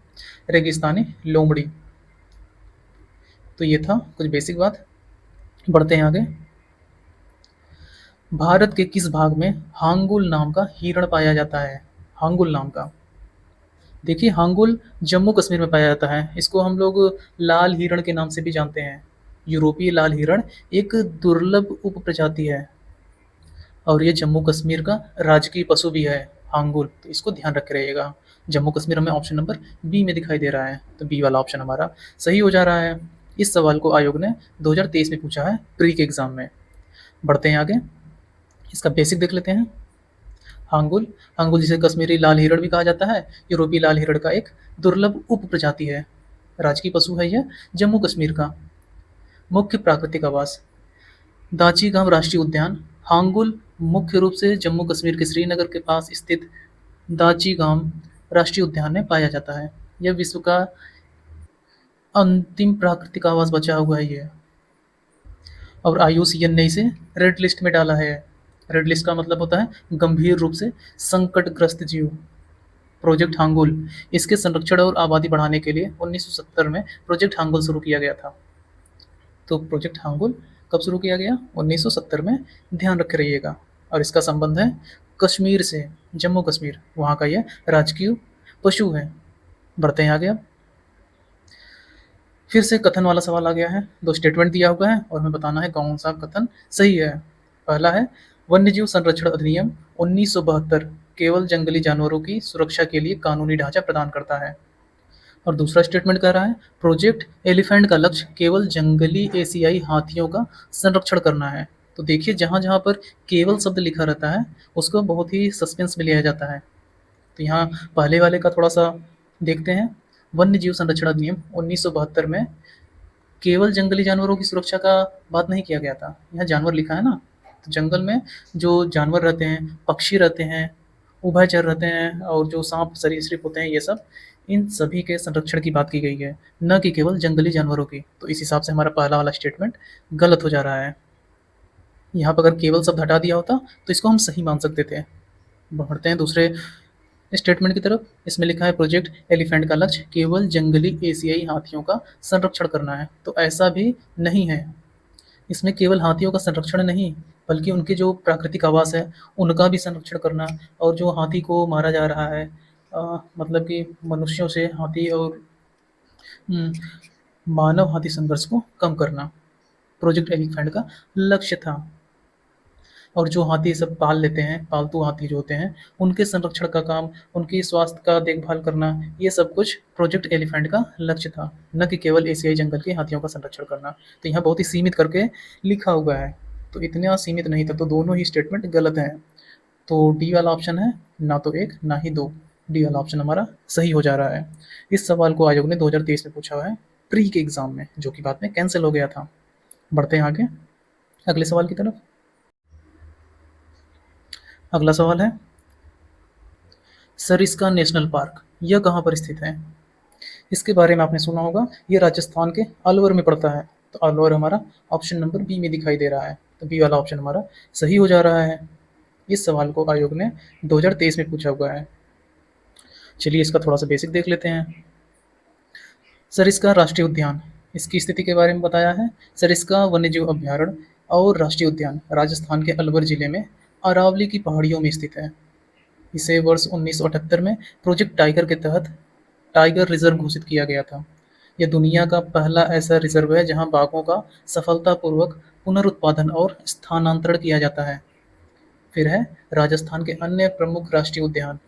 रेगिस्तानी लोमड़ी। तो ये था कुछ बेसिक बात। बढ़ते हैं आगे। भारत के किस भाग में हांगुल नाम का हिरण पाया जाता है? हांगुल नाम का, देखिए, हांगुल जम्मू कश्मीर में पाया जाता है। इसको हम लोग लाल हिरण के नाम से भी जानते हैं। यूरोपीय लाल हिरण एक दुर्लभ उपप्रजाति है और ये जम्मू कश्मीर का राजकीय पशु भी है, हांगुल। तो इसको ध्यान रखे रहिएगा। जम्मू कश्मीर हमें ऑप्शन नंबर बी में दिखाई दे रहा है, तो बी वाला ऑप्शन हमारा सही हो जा रहा है। इस सवाल को आयोग ने 2023 में पूछा है प्री के एग्जाम में। बढ़ते हैं आगे, इसका बेसिक देख लेते हैं। हांगुल, हांगुल जिसे कश्मीरी लाल हिरण भी कहा जाता है, यूरोपीय लाल हिरण का एक दुर्लभ उप प्रजाति है। राजकीय पशु है यह जम्मू कश्मीर का। मुख्य प्राकृतिक आवास दाची गांव राष्ट्रीय उद्यान। हांगुल मुख्य रूप से जम्मू कश्मीर के श्रीनगर के पास स्थित दाची गांव राष्ट्रीय उद्यान में पाया जाता है। यह विश्व का अंतिम प्राकृतिक आवास बचा हुआ है ये, और IUCN ने इसे रेड लिस्ट में डाला है। रेड लिस्ट का मतलब होता है गंभीर रूप से संकटग्रस्त जीव। प्रोजेक्ट हांगुल, इसके संरक्षण और आबादी बढ़ाने के लिए 1970 में प्रोजेक्ट हांगुल शुरू किया गया था। तो प्रोजेक्ट हांगुल कब शुरू किया गया? 1970 में, ध्यान रखे रहिएगा। और इसका संबंध है कश्मीर से, जम्मू कश्मीर, वहाँ का यह राजकीय पशु है। बढ़ते हैं आगे अब। फिर से कथन वाला सवाल आ गया है। दो स्टेटमेंट दिया हुआ है और हमें बताना है कौन सा कथन सही है। पहला है वन्यजीव संरक्षण अधिनियम 1972 केवल जंगली जानवरों की सुरक्षा के लिए कानूनी ढांचा प्रदान करता है। और दूसरा स्टेटमेंट कह रहा है प्रोजेक्ट एलिफेंट का लक्ष्य केवल जंगली एशियाई हाथियों का संरक्षण करना है। तो देखिए, जहाँ जहाँ पर केवल शब्द लिखा रहता है उसको बहुत ही सस्पेंस में लिया जाता है। तो यहाँ पहले वाले का थोड़ा सा देखते हैं। वन्य जीव संरक्षण अधिनियम 1972 में केवल जंगली जानवरों की सुरक्षा का बात नहीं किया गया था। यहाँ जानवर लिखा है ना, तो जंगल में जो जानवर रहते हैं, पक्षी रहते हैं, उभयचर रहते हैं, और जो सांप सरीसृप होते हैं, ये सब, इन सभी के संरक्षण की बात की गई है, न कि केवल जंगली जानवरों की। तो इस हिसाब से हमारा पहला वाला स्टेटमेंट गलत हो जा रहा है। यहाँ पर अगर केवल शब्द हटा दिया होता तो इसको हम सही मान सकते थे। बढ़ते हैं दूसरे स्टेटमेंट की तरफ। इसमें लिखा है प्रोजेक्ट एलिफेंट का लक्ष्य केवल जंगली एशियाई हाथियों का संरक्षण करना है। तो ऐसा भी नहीं है। इसमें केवल हाथियों का संरक्षण नहीं, बल्कि उनके जो प्राकृतिक आवास है उनका भी संरक्षण करना, और जो हाथी को मारा जा रहा है, मतलब कि मनुष्यों से हाथी और हम्म, मानव हाथी संघर्ष को कम करना प्रोजेक्ट एलिफेंट का लक्ष्य था। और जो हाथी सब पाल लेते हैं, पालतू हाथी जो होते हैं, उनके संरक्षण का काम, उनकी स्वास्थ्य का देखभाल करना, ये सब कुछ प्रोजेक्ट एलिफेंट का लक्ष्य था, न कि केवल एशियाई जंगल के हाथियों का संरक्षण करना। तो यहाँ बहुत ही सीमित करके लिखा हुआ है, तो इतना सीमित नहीं था। तो दोनों ही स्टेटमेंट गलत हैं। तो डी वाला ऑप्शन है, ना तो एक ना ही दो, डी वाला ऑप्शन हमारा सही हो जा रहा है। इस सवाल को आयोग ने 2023 में पूछा हुआ है प्री के एग्जाम में, जो कि बाद में कैंसिल हो गया था। बढ़ते हैं आगे अगले सवाल की तरफ। अगला सवाल है सरिस्का नेशनल पार्क, यह कहाँ पर स्थित है? इसके बारे में आपने सुना होगा, ये राजस्थान के अलवर में पड़ता है। तो अलवर हमारा ऑप्शन नंबर बी में दिखाई दे रहा है, तो बी वाला ऑप्शन हमारा सही हो जा रहा है। इस सवाल को आयोग ने 2023 में पूछा हुआ है। चलिए इसका थोड़ा सा बेसिक देख लेते हैं। सरिस्का राष्ट्रीय उद्यान, इसकी स्थिति के बारे में बताया है। सरिस्का वन्यजीव अभ्यारण्य और राष्ट्रीय उद्यान राजस्थान के अलवर जिले में अरावली की पहाड़ियों में स्थित है। इसे वर्ष 1978 में प्रोजेक्ट टाइगर के तहत टाइगर रिजर्व घोषित किया गया था। यह दुनिया का पहला ऐसा रिजर्व है जहां बाघों का सफलतापूर्वक पुनरुत्पादन और स्थानांतरण किया जाता है। फिर है राजस्थान के अन्य प्रमुख राष्ट्रीय उद्यान,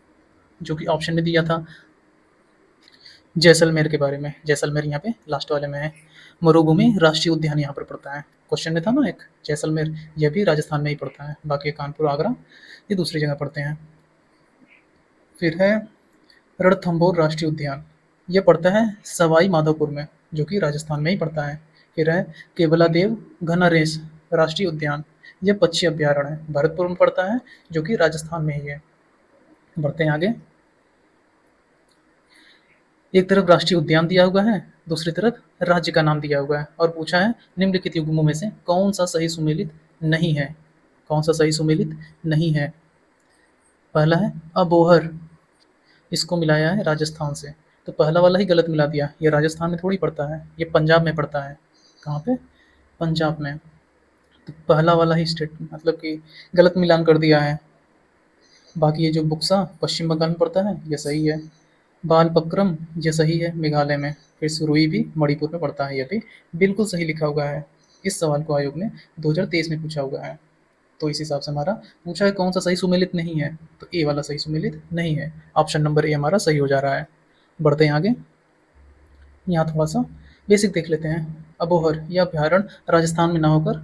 जो कि ऑप्शन में दिया था जैसलमेर के बारे में। जैसलमेर यहाँ पे लास्ट वाले में है। मरुभूमि राष्ट्रीय उद्यान यहाँ पर पड़ता है। क्वेश्चन में था ना एक, जैसलमेर, यह भी राजस्थान में ही पड़ता है। बाकी कानपुर, आगरा, ये दूसरी जगह पड़ते हैं। फिर है रणथंभौर राष्ट्रीय उद्यान, यह पड़ता है सवाई माधोपुर में, जो कि राजस्थान में ही पड़ता है। फिर है केवलादेव घनारेस राष्ट्रीय उद्यान, यह पक्षी अभ्यारण्य है, भरतपुर में पड़ता है, जो कि राजस्थान में ही है। बढ़ते हैं आगे। एक तरफ राष्ट्रीय उद्यान दिया हुआ है, दूसरी तरफ राज्य का नाम दिया हुआ है, और पूछा है निम्नलिखित युग्मों में से कौन सा सही सुमेलित नहीं है? कौन सा सही सुमेलित नहीं है? पहला है अबोहर, इसको मिलाया है राजस्थान से, तो पहला वाला ही गलत मिला दिया। ये राजस्थान में थोड़ी पड़ता है, ये पंजाब में पड़ता है। कहाँ पे? पंजाब में। तो पहला वाला ही स्टेट मतलब कि गलत मिलान कर दिया है। बाकी ये जो बुक्सा पश्चिम बंगाल में पड़ता है, ये सही है। बालपक्रम ये सही है मेघालय में, फिर सुरुई भी मणिपुर में पड़ता है, ये भी बिल्कुल सही लिखा हुआ है। इस सवाल को आयोग ने 2023 में पूछा हुआ है। तो इस हिसाब से हमारा पूछा है कौन सा सही सुमेलित नहीं है, तो ए वाला सही सुमेलित नहीं है। ऑप्शन नंबर ए हमारा सही हो जा रहा है। बढ़ते हैं आगे। यहाँ थोड़ा सा बेसिक देख लेते हैं। अबोहर यह अभ्यारण्य राजस्थान में ना होकर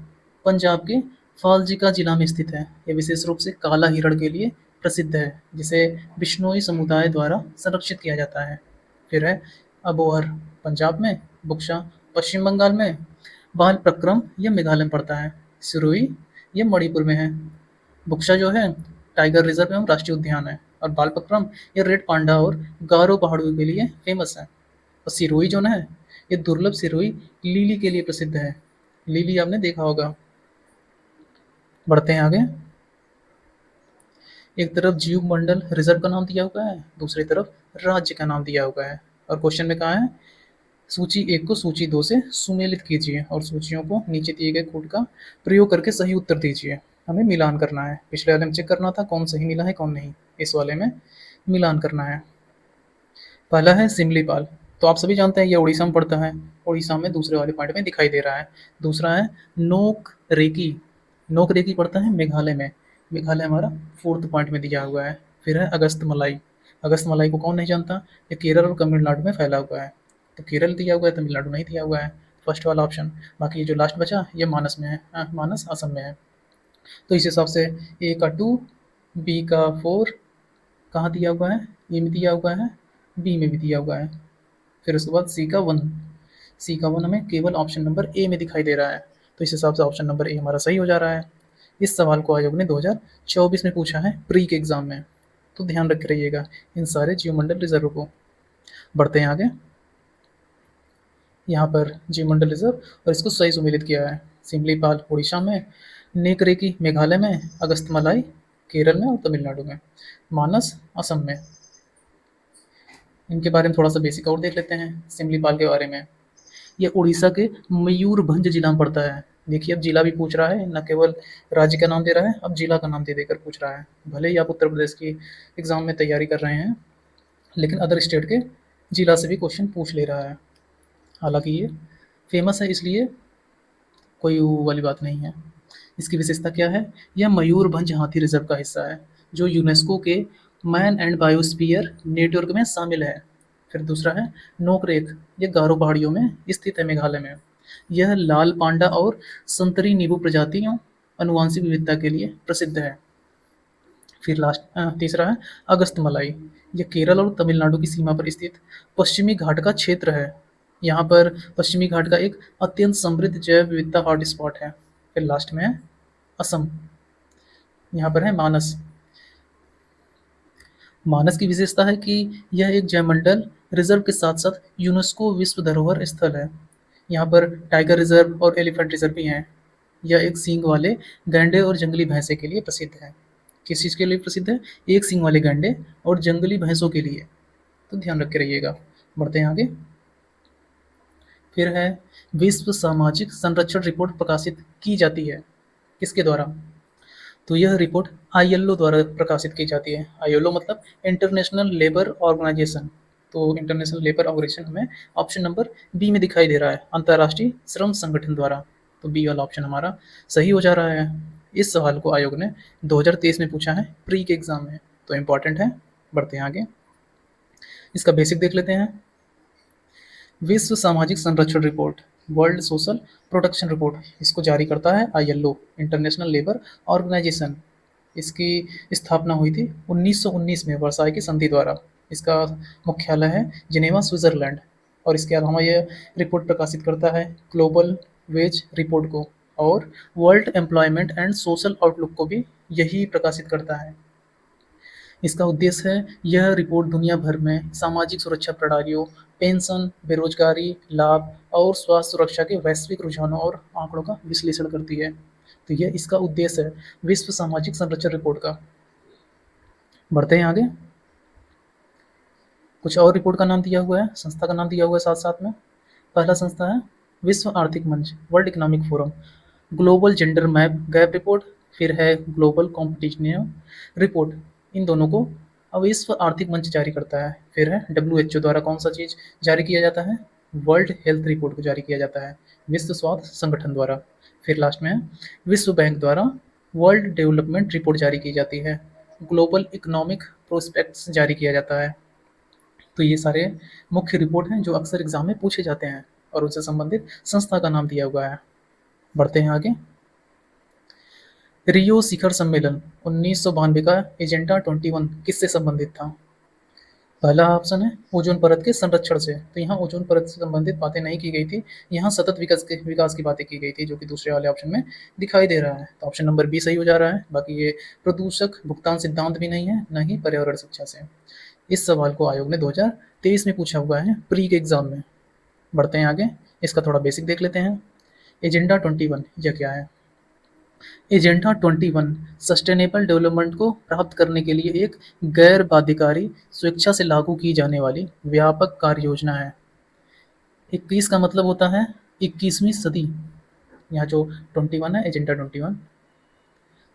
पंजाब के फाजिल्का जिला में स्थित है। यह विशेष रूप से काला हिरण के लिए प्रसिद्ध है, जिसे बिश्नोई समुदाय द्वारा संरक्षित किया जाता है। फिर है अबोहर पंजाब में, बुक्शा पश्चिम बंगाल में, बाल प्रक्रम यह मेघालय में पड़ता है, सिरोही ये मणिपुर में है। बुक्शा जो है टाइगर रिजर्व एवं राष्ट्रीय उद्यान है, और बालपक्रम ये रेड पांडा और गारो पहाड़ियों के लिए फेमस है। और सिरोही जो ना है ये दुर्लभ सिरोही लिली के लिए प्रसिद्ध है। लिली आपने देखा होगा। बढ़ते हैं आगे। एक तरफ जीव मंडल रिजर्व का नाम दिया हुआ है, दूसरी तरफ राज्य का नाम दिया हुआ है, और क्वेश्चन में कहा है सूची 1 को सूची 2 से सुमेलित कीजिए और सूचियों को नीचे दिए गए कोड का प्रयोग करके सही उत्तर दीजिए। हमें मिलान करना है। पिछले वाले में चेक करना था कौन सही मिला है कौन नहीं, इस वाले में मिलान करना है। पहला है सिमलीपाल, तो आप सभी जानते हैं ये उड़ीसा में पड़ता है, उड़ीसा में दूसरे वाले पॉइंट में दिखाई दे रहा है। दूसरा है नोक रेकी, नोक रेकी पड़ता है मेघालय में, मेघालय हमारा 4th पॉइंट में दिया हुआ है। फिर है अगस्त मलाई, अगस्त मलाई को कौन नहीं जानता, ये केरल और तमिलनाडु में फैला हुआ है। तो केरल दिया हुआ है, तमिलनाडु नहीं दिया हुआ है, फर्स्ट वाला ऑप्शन। बाकी ये जो लास्ट बचा ये मानस में है, मानस असम में है। तो इस हिसाब से ए का 2, बी का 4 कहाँ दिया हुआ है, ए में दिया हुआ है, बी में भी दिया हुआ है। फिर उसके बाद सी का 1, सी का 1 हमें केवल ऑप्शन नंबर ए में दिखाई दे रहा है। तो इस हिसाब से ऑप्शन नंबर ए हमारा सही हो जा रहा है। इस सवाल को आयोग ने 2024 में पूछा है प्री के एग्जाम में, तो ध्यान रख रहिएगा इन सारे जीवमंडल रिजर्व को। बढ़ते हैं आगे। यहाँ पर जीवमंडल रिजर्व और इसको सही सुमेलित किया है। सिमलीपाल उड़ीसा में, नेकरेकी मेघालय में, अगस्तमलाई केरल में और तमिलनाडु में, मानस असम में। इनके बारे में थोड़ा सा बेसिक और देख लेते हैं सिमलीपाल के बारे में। ये उड़ीसा के मयूरभंज जिला में पड़ता है। देखिए अब जिला भी पूछ रहा है, न केवल राज्य का नाम दे रहा है, अब जिला का नाम दे देकर पूछ रहा है। भले ही आप उत्तर प्रदेश की एग्जाम में तैयारी कर रहे हैं, लेकिन अदर स्टेट के जिला से भी क्वेश्चन पूछ ले रहा है। हालांकि ये फेमस है इसलिए कोई वो वाली बात नहीं है। इसकी विशेषता क्या है, यह मयूरभंज हाथी रिजर्व का हिस्सा है, जो यूनेस्को के मैन एंड बायोस्फीयर नेटवर्क में शामिल है। फिर दूसरा है नोकरेक, ये गारो पहाड़ियों में स्थित है मेघालय में। यह लाल पांडा और संतरी नींबू प्रजातियों अनुवांशिक विविधता के लिए प्रसिद्ध है। फिर तीसरा है अगस्तमलाई, यह केरल और तमिलनाडु की सीमा पर स्थित पश्चिमी घाट का क्षेत्र है। यहाँ पर पश्चिमी घाट का एक अत्यंत समृद्ध जैव विविधता हॉटस्पॉट है। फिर लास्ट में है असम, यहाँ पर है मानस। मानस की विशेषता है कि यह एक जैवमंडल रिजर्व के साथ साथ यूनेस्को विश्व धरोहर स्थल है। यहाँ पर टाइगर रिजर्व और एलिफेंट रिजर्व भी हैं। यह एक सींग वाले गैंडे और जंगली भैंसे के लिए प्रसिद्ध है। किस चीज़ के लिए प्रसिद्ध है, एक सींग वाले गैंडे और जंगली भैंसों के लिए, तो ध्यान रख के रहिएगा। बढ़ते हैं आगे। फिर है विश्व सामाजिक संरक्षण रिपोर्ट प्रकाशित की जाती है किसके द्वारा, तो यह रिपोर्ट आईएलओ द्वारा प्रकाशित की जाती है। आईएलओ मतलब इंटरनेशनल लेबर ऑर्गेनाइजेशन। तो इंटरनेशनल लेबर ऑर्गेनाइजेशन हमें ऑप्शन नंबर बी में दिखाई दे रहा है, अंतर्राष्ट्रीय श्रम संगठन द्वारा। तो बी वाला ऑप्शन हमारा सही हो जा रहा है। इस सवाल को आयोग ने 2023 में पूछा है प्री के एग्जाम में, तो इम्पॉर्टेंट है। बढ़ते हैं आगे। इसका बेसिक देख लेते हैं। विश्व सामाजिक संरक्षण report, world social protection report, इसको जारी करता है आईएलओ, इंटरनेशनल लेबर ऑर्गेनाइजेशन। इसकी स्थापना हुई थी 1919 में वर्साई की संधि द्वारा। इसका मुख्यालय है जिनेवा स्विट्जरलैंड, और इसके अलावा यह रिपोर्ट प्रकाशित करता है ग्लोबल वेज रिपोर्ट को, और world employment and social outlook को भी यही प्रकाशित करता है। इसका उद्देश्य है यह रिपोर्ट दुनिया भर में सामाजिक सुरक्षा प्रणालियों, पेंशन, बेरोजगारी, लाभ और स्वास्थ्य सुरक्षा के वैश्विक रुझानों और आंकड़ों का विश्लेषण करती है। तो यह इसका उद्देश्य है विश्व सामाजिक संरक्षण रिपोर्ट का। बढ़ते हैं आगे। कुछ और रिपोर्ट का नाम दिया हुआ है, संस्था का नाम दिया हुआ है साथ साथ में। पहला संस्था है विश्व आर्थिक मंच, world economic forum, global gender map gap report, फिर है ग्लोबल कॉम्पिटिशन रिपोर्ट। इन दोनों को विश्व आर्थिक मंच जारी करता है। फिर है WHO द्वारा कौन सा चीज़ जारी किया जाता है? वर्ल्ड हेल्थ रिपोर्ट को जारी किया जाता है विश्व स्वास्थ्य संगठन द्वारा। फिर लास्ट में है विश्व बैंक द्वारा वर्ल्ड डेवलपमेंट रिपोर्ट जारी की जाती है। ग्लोबल इकोनॉमिक प्रोस्पेक्ट्स जारी किया जाता है। तो ये सारे मुख्य रिपोर्ट हैं जो अक्सर एग्जाम में पूछे जाते हैं और उनसे संबंधित संस्था का नाम दिया हुआ है। बढ़ते हैं आगे। रियो शिखर सम्मेलन 1992 का एजेंडा 21 किससे संबंधित था? पहला ऑप्शन है ओजोन परत के संरक्षण से। तो यहाँ ओजोन परत से संबंधित बातें नहीं की गई थी, यहाँ सतत विकास की बातें की गई थी, जो कि दूसरे वाले ऑप्शन में दिखाई दे रहा है। तो ऑप्शन नंबर बी सही हो जा रहा है। बाकी ये प्रदूषक भुगतान सिद्धांत भी नहीं है, न ही पर्यावरण शिक्षा से। इस सवाल को आयोग ने 2023 में पूछा हुआ है प्री के एग्जाम में। बढ़ते हैं आगे, इसका थोड़ा बेसिक देख लेते हैं। एजेंडा 21 यह क्या है? एजेंडा 21 सस्टेनेबल डेवलपमेंट को प्राप्त करने के लिए एक गैर बाध्यकारी स्वेच्छा से लागू की जाने वाली व्यापक कार्य योजना है। 21 का मतलब होता है 21वीं सदी। यहाँ जो 21 है एजेंडा 21,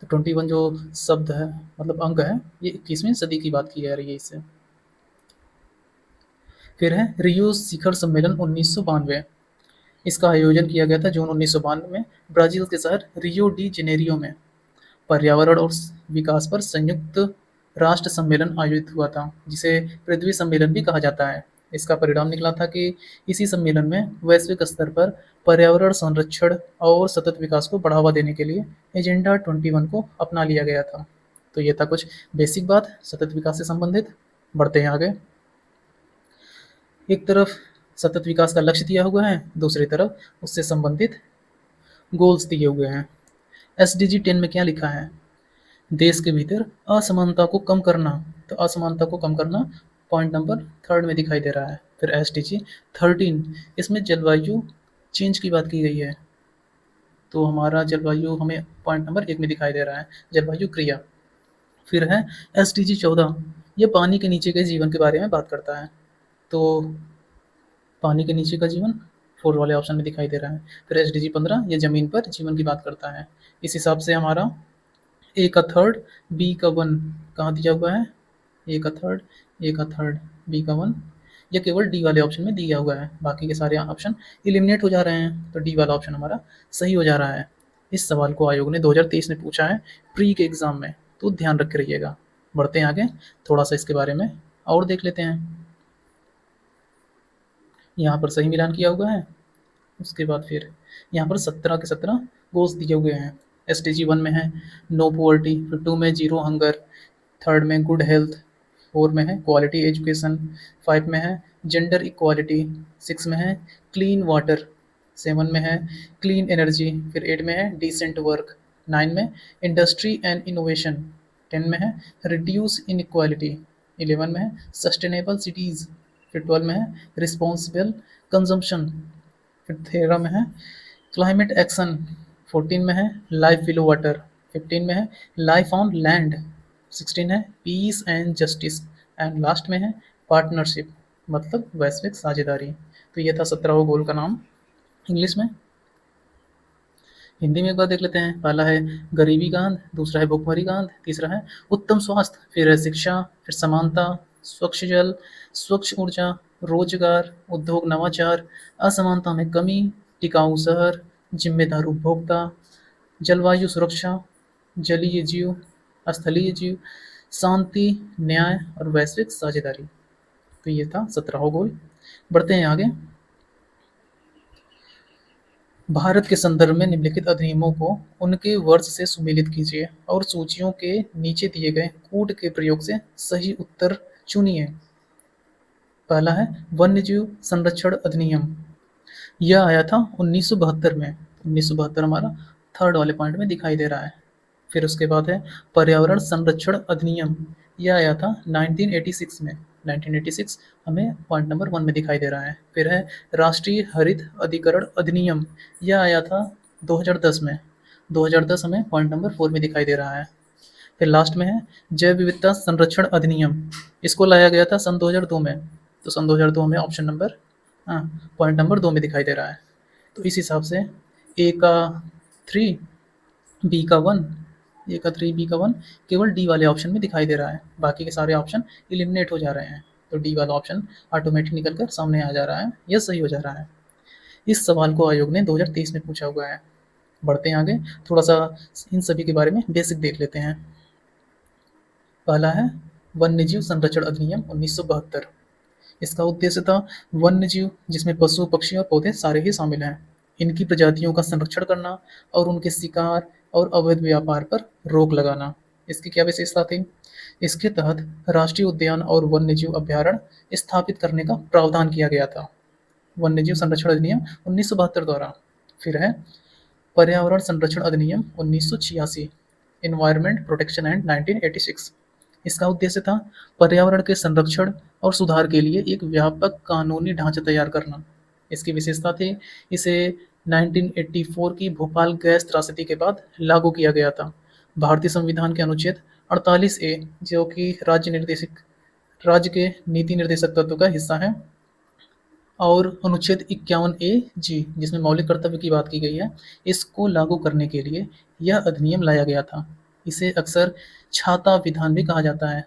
तो 21 जो शब्द है मतलब अंक है, ये 21वीं सदी की बात की जा रही है इससे। फिर है रियो शिखर सम्मेलन 1992। इसका आयोजन किया गया था जून 1992 में ब्राज़ील के शहर रियो डी जेनेरियो में। पर्यावरण और विकास पर संयुक्त राष्ट्र सम्मेलन आयोजित हुआ था, जिसे पृथ्वी सम्मेलन भी कहा जाता है। इसका परिणाम निकला था कि इसी सम्मेलन में वैश्विक स्तर पर पर्यावरण संरक्षण और सतत विकास को बढ़ावा देने के लिए एजेंडा 21 को अपना लिया गया था। तो ये था कुछ बेसिक बात सतत विकास से संबंधित। बढ़ते हैं आगे। एक तरफ सतत विकास का लक्ष्य दिया हुआ है, दूसरी तरफ उससे संबंधित गोल्स दिए हुए हैं। SDG 10 में क्या लिखा है? देश के भीतर असमानता को कम करना। तो असमानता को कम करना पॉइंट नंबर 3 में दिखाई दे रहा है। फिर SDG 13 इसमें जलवायु चेंज की बात की गई है, तो हमारा जलवायु हमें पॉइंट नंबर 1 में दिखाई दे रहा है, जलवायु क्रिया। फिर है SDG 14, ये पानी के नीचे के जीवन के बारे में बात करता है, तो पानी के नीचे का जीवन 4 वाले ऑप्शन में दिखाई दे रहा है। फिर SDG 15 ये ज़मीन पर जीवन की बात करता है। इस हिसाब से हमारा ए का थर्ड बी का 1 कहाँ दिया हुआ है? ए का थर्ड बी का 1 यह केवल डी वाले ऑप्शन में दिया हुआ है, बाकी के सारे ऑप्शन एलिमिनेट हो जा रहे हैं, तो डी वाला ऑप्शन हमारा सही हो जा रहा है। इस सवाल को आयोग ने 2023 में पूछा है प्री के एग्ज़ाम में, तो ध्यान रख के रहिएगा। बढ़ते हैं आगे, थोड़ा सा इसके बारे में और देख लेते हैं। यहाँ पर सही मिलान किया हुआ है। उसके बाद फिर यहाँ पर 17 के 17 गोल्स दिए हुए हैं। SDG 1 में है नो पॉवर्टी, फिर 2 में जीरो हंगर, 3 में गुड हेल्थ, 4 में है क्वालिटी एजुकेशन, 5 में है जेंडर इक्वालिटी, 6 में है क्लीन वाटर, 7 में है क्लीन एनर्जी, फिर 8 में है डिसेंट वर्क, 9 में इंडस्ट्री एंड इनोवेशन, 10 में है रिड्यूस इनइक्वालिटी, 11 में है सस्टेनेबल सिटीज़, फिर 12 में है रिस्पॉन्सिबल कंजम्पशन, फिर 13 में है क्लाइमेट एक्शन, 14 में है लाइफ बिलो वाटर, 15 में है लाइफ ऑन लैंड, 16 है peace and justice, and last में है पार्टनरशिप मतलब वैश्विक साझेदारी। तो ये था 17 गोल का नाम इंग्लिश में। हिंदी में एक बार देख लेते हैं। पहला है गरीबी का अंत, दूसरा है भुखमरी का अंत, तीसरा है उत्तम स्वास्थ्य, फिर है शिक्षा, फिर समानता, स्वच्छ जल, स्वच्छ ऊर्जा, रोजगार, उद्योग नवाचार, असमानता में कमी, टिकाऊ शहर, जिम्मेदार उपभोक्ता, जलवायु सुरक्षा, जलीय जीव, स्थलीय जीव, शांति, न्याय और वैश्विक साझेदारी। तो ये था 17 गोल। बढ़ते हैं आगे। भारत के संदर्भ में निम्नलिखित अधिनियमों को उनके वर्ष से सुमेलित कीजिए और सूचियों के नीचे दिए गए कूट के प्रयोग से सही उत्तर चुनिए। पहला है वन्यजीव संरक्षण अधिनियम, यह आया था 1972 में। 1972 हमारा 3 वाले पॉइंट में दिखाई दे रहा है। फिर उसके बाद है पर्यावरण संरक्षण अधिनियम, यह आया था 1986 में। 1986 हमें पॉइंट नंबर 1 में दिखाई दे रहा है। फिर है राष्ट्रीय हरित अधिकरण अधिनियम, यह आया था 2010 में। 2010 हमें पॉइंट नंबर 4 में दिखाई दे रहा है। फिर लास्ट में है जैव विविधता संरक्षण अधिनियम, इसको लाया गया था सन 2002 में, तो सन 2002 में ऑप्शन नंबर पॉइंट नंबर 2 में दिखाई दे रहा है। तो इस हिसाब से ए का 3, बी का 1, ए का 3, बी का 1 केवल डी वाले ऑप्शन में दिखाई दे रहा है, बाकी के सारे ऑप्शन एलिमिनेट हो जा रहे हैं। तो डी वाला ऑप्शन ऑटोमेटिक निकल कर सामने आ जा रहा है, यह सही हो जा रहा है। इस सवाल को आयोग ने 2023 में पूछा हुआ है। बढ़ते हैं आगे, थोड़ा सा इन सभी के बारे में बेसिक देख लेते हैं। पहला है वन्यजीव संरक्षण अधिनियम 1972। इसका उद्देश्य था वन्यजीव, जिसमें पशु, पक्षी और पौधे सारे ही शामिल हैं, इनकी प्रजातियों का संरक्षण करना और उनके शिकार और अवैध व्यापार पर रोक लगाना। इसकी क्या विशेषता थी? इसके तहत राष्ट्रीय उद्यान और वन्यजीव अभयारण्य स्थापित करने का प्रावधान किया गया था, वन्यजीव संरक्षण अधिनियम 1972 द्वारा। फिर है पर्यावरण संरक्षण अधिनियम 1986, एनवायरमेंट प्रोटेक्शन एंड 1986। इसका उद्देश्य था पर्यावरण के संरक्षण और सुधार के लिए एक व्यापक कानूनी ढांचा तैयार करना। इसकी विशेषता थी इसे 1984 की भोपाल गैस त्रासदी के बाद लागू किया गया था। भारतीय संविधान के अनुच्छेद 48A, जो कि राज्य के नीति निर्देशक तत्व का हिस्सा है, और अनुच्छेद 51A(G), जिसमें मौलिक कर्तव्य की बात की गई है, इसको लागू करने के लिए यह अधिनियम लाया गया था। इसे अक्सर छाता विधान भी कहा जाता है,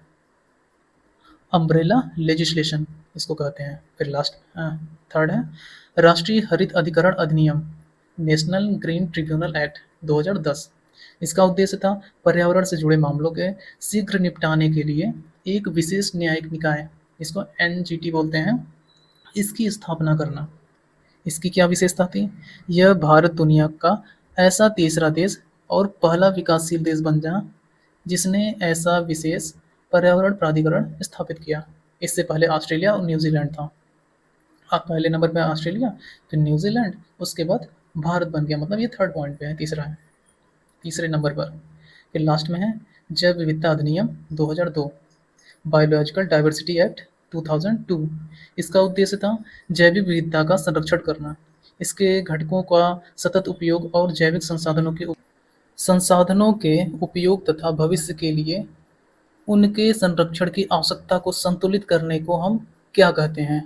अम्ब्रेला लेजिस्लेशन इसको कहते हैं। फिर लास्ट थर्ड है राष्ट्रीय हरित अधिकरण अधिनियम, नेशनल ग्रीन ट्रिब्यूनल एक्ट 2010। इसका उद्देश्य था पर्यावरण से जुड़े मामलों के शीघ्र निपटाने के लिए एक विशेष न्यायिक निकाय, इसको NGT बोलते हैं, इसकी स्थापना करना। इसकी क्या विशेषता थी? यह भारत दुनिया का ऐसा तीसरा देश और पहला विकासशील देश बन गया जिसने ऐसा विशेष पर्यावरण प्राधिकरण स्थापित किया। इससे पहले ऑस्ट्रेलिया और न्यूजीलैंड था। अब पहले नंबर पे ऑस्ट्रेलिया, फिर न्यूजीलैंड, उसके बाद भारत बन गया, मतलब ये थर्ड पॉइंट पे है, तीसरा है, तीसरे नंबर पर। फिर लास्ट में है जैव विविधता अधिनियम 2002, बायोलॉजिकल डाइवर्सिटी एक्ट 2002। इसका उद्देश्य था जैविक विविधता का संरक्षण करना, इसके घटकों का सतत उपयोग और जैविक संसाधनों के उपयोग तथा भविष्य के लिए उनके संरक्षण की आवश्यकता को संतुलित करने को हम क्या कहते हैं?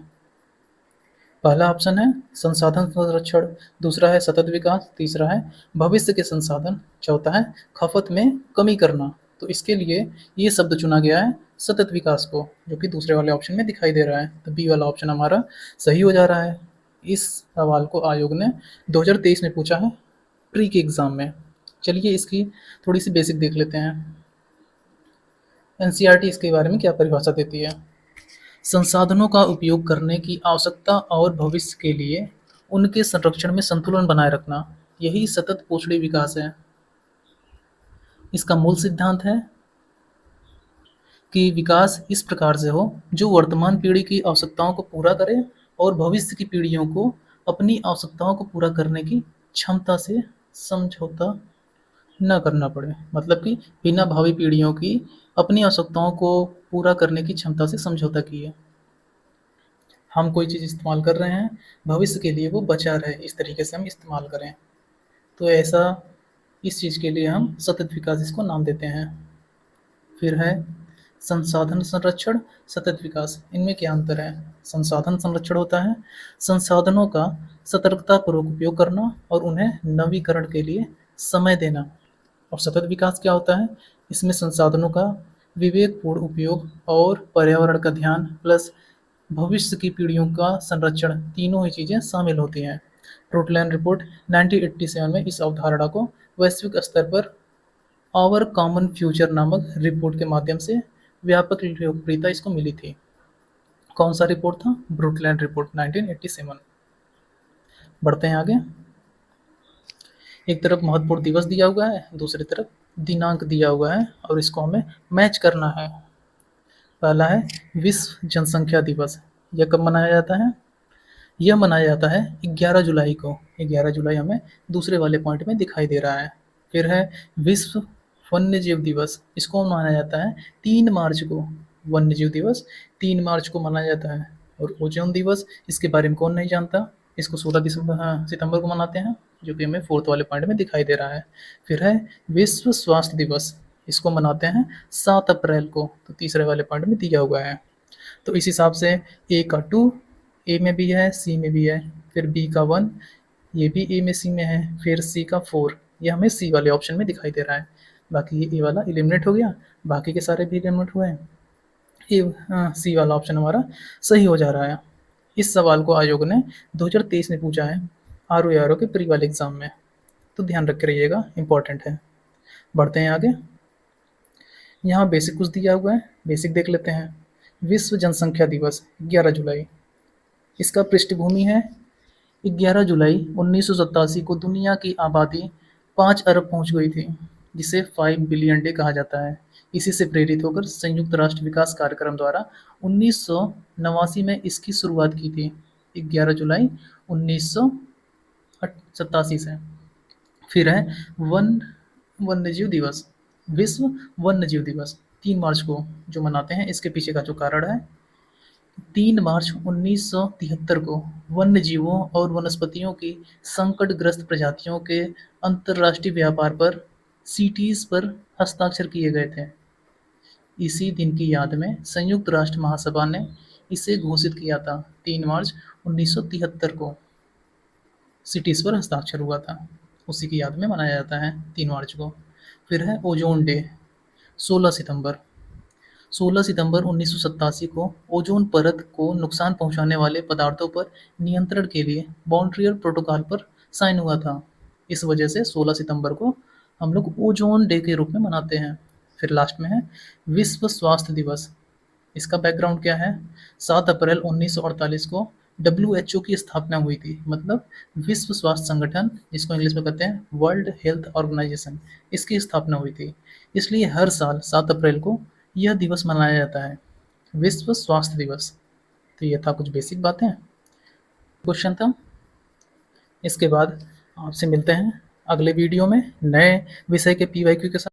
पहला ऑप्शन है संसाधन संरक्षण, दूसरा है सतत विकास, तीसरा है भविष्य के संसाधन, चौथा है खपत में कमी करना। तो इसके लिए ये शब्द चुना गया है सतत विकास को, जो कि दूसरे वाले ऑप्शन में दिखाई दे रहा है। तो बी वाला ऑप्शन हमारा सही हो जा रहा है। इस सवाल को आयोग ने 2023 में पूछा है, प्री के एग्जाम में। चलिए इसकी थोड़ी सी बेसिक देख लेते हैं। एनसीईआरटी इसके बारे में क्या परिभाषा देती है? संसाधनों का उपयोग करने की आवश्यकता और भविष्य के लिए उनके संरक्षण में संतुलन बनाए रखना, यही सतत पोषणीय विकास है। इसका मूल सिद्धांत है कि विकास इस प्रकार से हो जो वर्तमान पीढ़ी की आवश्यकताओं को पूरा करे और भविष्य की पीढ़ियों को अपनी आवश्यकताओं को पूरा करने की क्षमता से समझौता न करना पड़े, मतलब कि बिना भावी पीढ़ियों की अपनी आवश्यकताओं को पूरा करने की क्षमता से समझौता किए। हम कोई चीज़ इस्तेमाल कर रहे हैं, भविष्य के लिए वो बचा रहे, इस तरीके से हम इस्तेमाल करें। तो ऐसा इस चीज़ के लिए हम सतत विकास इसको नाम देते हैं। फिर है संसाधन संरक्षण, सतत विकास, इनमें क्या अंतर है? संसाधन संरक्षण होता है संसाधनों का सतर्कतापूर्वक उपयोग करना और उन्हें नवीकरण के लिए समय देना। और सतत विकास क्या होता है? इसमें संसाधनों का विवेकपूर्ण उपयोग और पर्यावरण का ध्यान प्लस भविष्य की पीढ़ियों का संरक्षण, तीनों ही चीज़ें शामिल होती हैं। ब्रुकलिन रिपोर्ट 1987 में इस अवधारणा को वैश्विक स्तर पर आवर कॉमन फ्यूचर नामक रिपोर्ट के माध्यम से व्यापक लोकप्रियता इसको मिली थी। कौन सा रिपोर्ट था? Brooklyn report 1987। बढ़ते हैं आगे। एक तरफ महत्वपूर्ण दिवस दिया हुआ है, दूसरी तरफ दिनांक दिया हुआ है और इसको हमें मैच करना है। पहला है विश्व जनसंख्या दिवस। यह कब मनाया जाता है? यह मनाया जाता है 11 जुलाई को। 11 जुलाई हमें दूसरे वाले पॉइंट में दिखाई दे रहा है। फिर है विश्व वन्यजीव दिवस। इसको मनाया जाता है 3 मार्च को। वन्यजीव दिवस 3 मार्च को मनाया जाता है। और ओजोन दिवस, इसके बारे में कौन नहीं जानता, इसको 16 सितंबर को मनाते हैं, जो कि हमें फोर्थ वाले पॉइंट में दिखाई दे रहा है। फिर है विश्व स्वास्थ्य दिवस। इसको मनाते हैं 7 अप्रैल को, तो तीसरे वाले पॉइंट में दिया हुआ है। तो इस हिसाब से ए का 2 ए में भी है, सी में भी है, फिर बी का 1 ये भी ए में सी में है, फिर सी का 4 ये हमें सी वाले ऑप्शन में दिखाई दे रहा है। बाकी ये वाला एलिमिनेट हो गया, बाकी के सारे भी एलिमिनेट हुए हैं। ये सी वाला ऑप्शन हमारा सही हो जा रहा है। इस सवाल को आयोग ने 2023 में पूछा है आरओ के प्री वाले एग्जाम में, तो ध्यान रख के रहिएगा, इंपॉर्टेंट है। बढ़ते हैं आगे। यहाँ बेसिक कुछ दिया हुआ है, बेसिक देख लेते हैं। विश्व जनसंख्या दिवस 11 जुलाई, इसका पृष्ठभूमि है 11 जुलाई 1987 को दुनिया की आबादी 5 अरब पहुंच गई थी, जिसे 5 बिलियन डे कहा जाता है। इसी से प्रेरित होकर संयुक्त राष्ट्र विकास कार्यक्रम द्वारा 1989 में इसकी शुरुआत की थी, 11 जुलाई 1987 से। फिर है वन वन्यजीव दिवस, विश्व वन्यजीव दिवस 3 मार्च को जो मनाते हैं। इसके पीछे का जो कारण है, 3 मार्च 1973 को वन्यजीवों और वनस्पतियों की संकटग्रस्त प्रजातियों के अंतर्राष्ट्रीय व्यापार पर सीटीज पर हस्ताक्षर किए गए थे। इसी दिन की याद में संयुक्त राष्ट्र महासभा ने इसे घोषित किया था। 3 मार्च 1973 को सिटीज पर हस्ताक्षर हुआ था, उसी की याद में मनाया जाता है 3 मार्च को। फिर है ओजोन डे 16 सितंबर। 16 सितंबर 1987 को ओजोन परत को नुकसान पहुंचाने वाले पदार्थों पर नियंत्रण के लिए मॉन्ट्रियल प्रोटोकॉल पर साइन हुआ था। इस वजह से 16 सितंबर को हम लोग ओजोन डे के रूप में मनाते हैं। फिर लास्ट में है विश्व स्वास्थ्य दिवस। इसका बैकग्राउंड क्या है, 7 अप्रैल 1948 को डब्ल्यूएचओ की स्थापना हुई थी, मतलब विश्व स्वास्थ्य संगठन, जिसको इंग्लिश में कहते हैं वर्ल्ड हेल्थ ऑर्गेनाइजेशन, इसकी स्थापना हुई थी। इसलिए हर साल 7 अप्रैल को यह दिवस मनाया जाता है, विश्व स्वास्थ्य दिवस। तो ये था कुछ बेसिक बातें, क्वेश्चन था। इसके बाद आपसे मिलते हैं अगले वीडियो में नए विषय के पीवाईक्यू के साथ।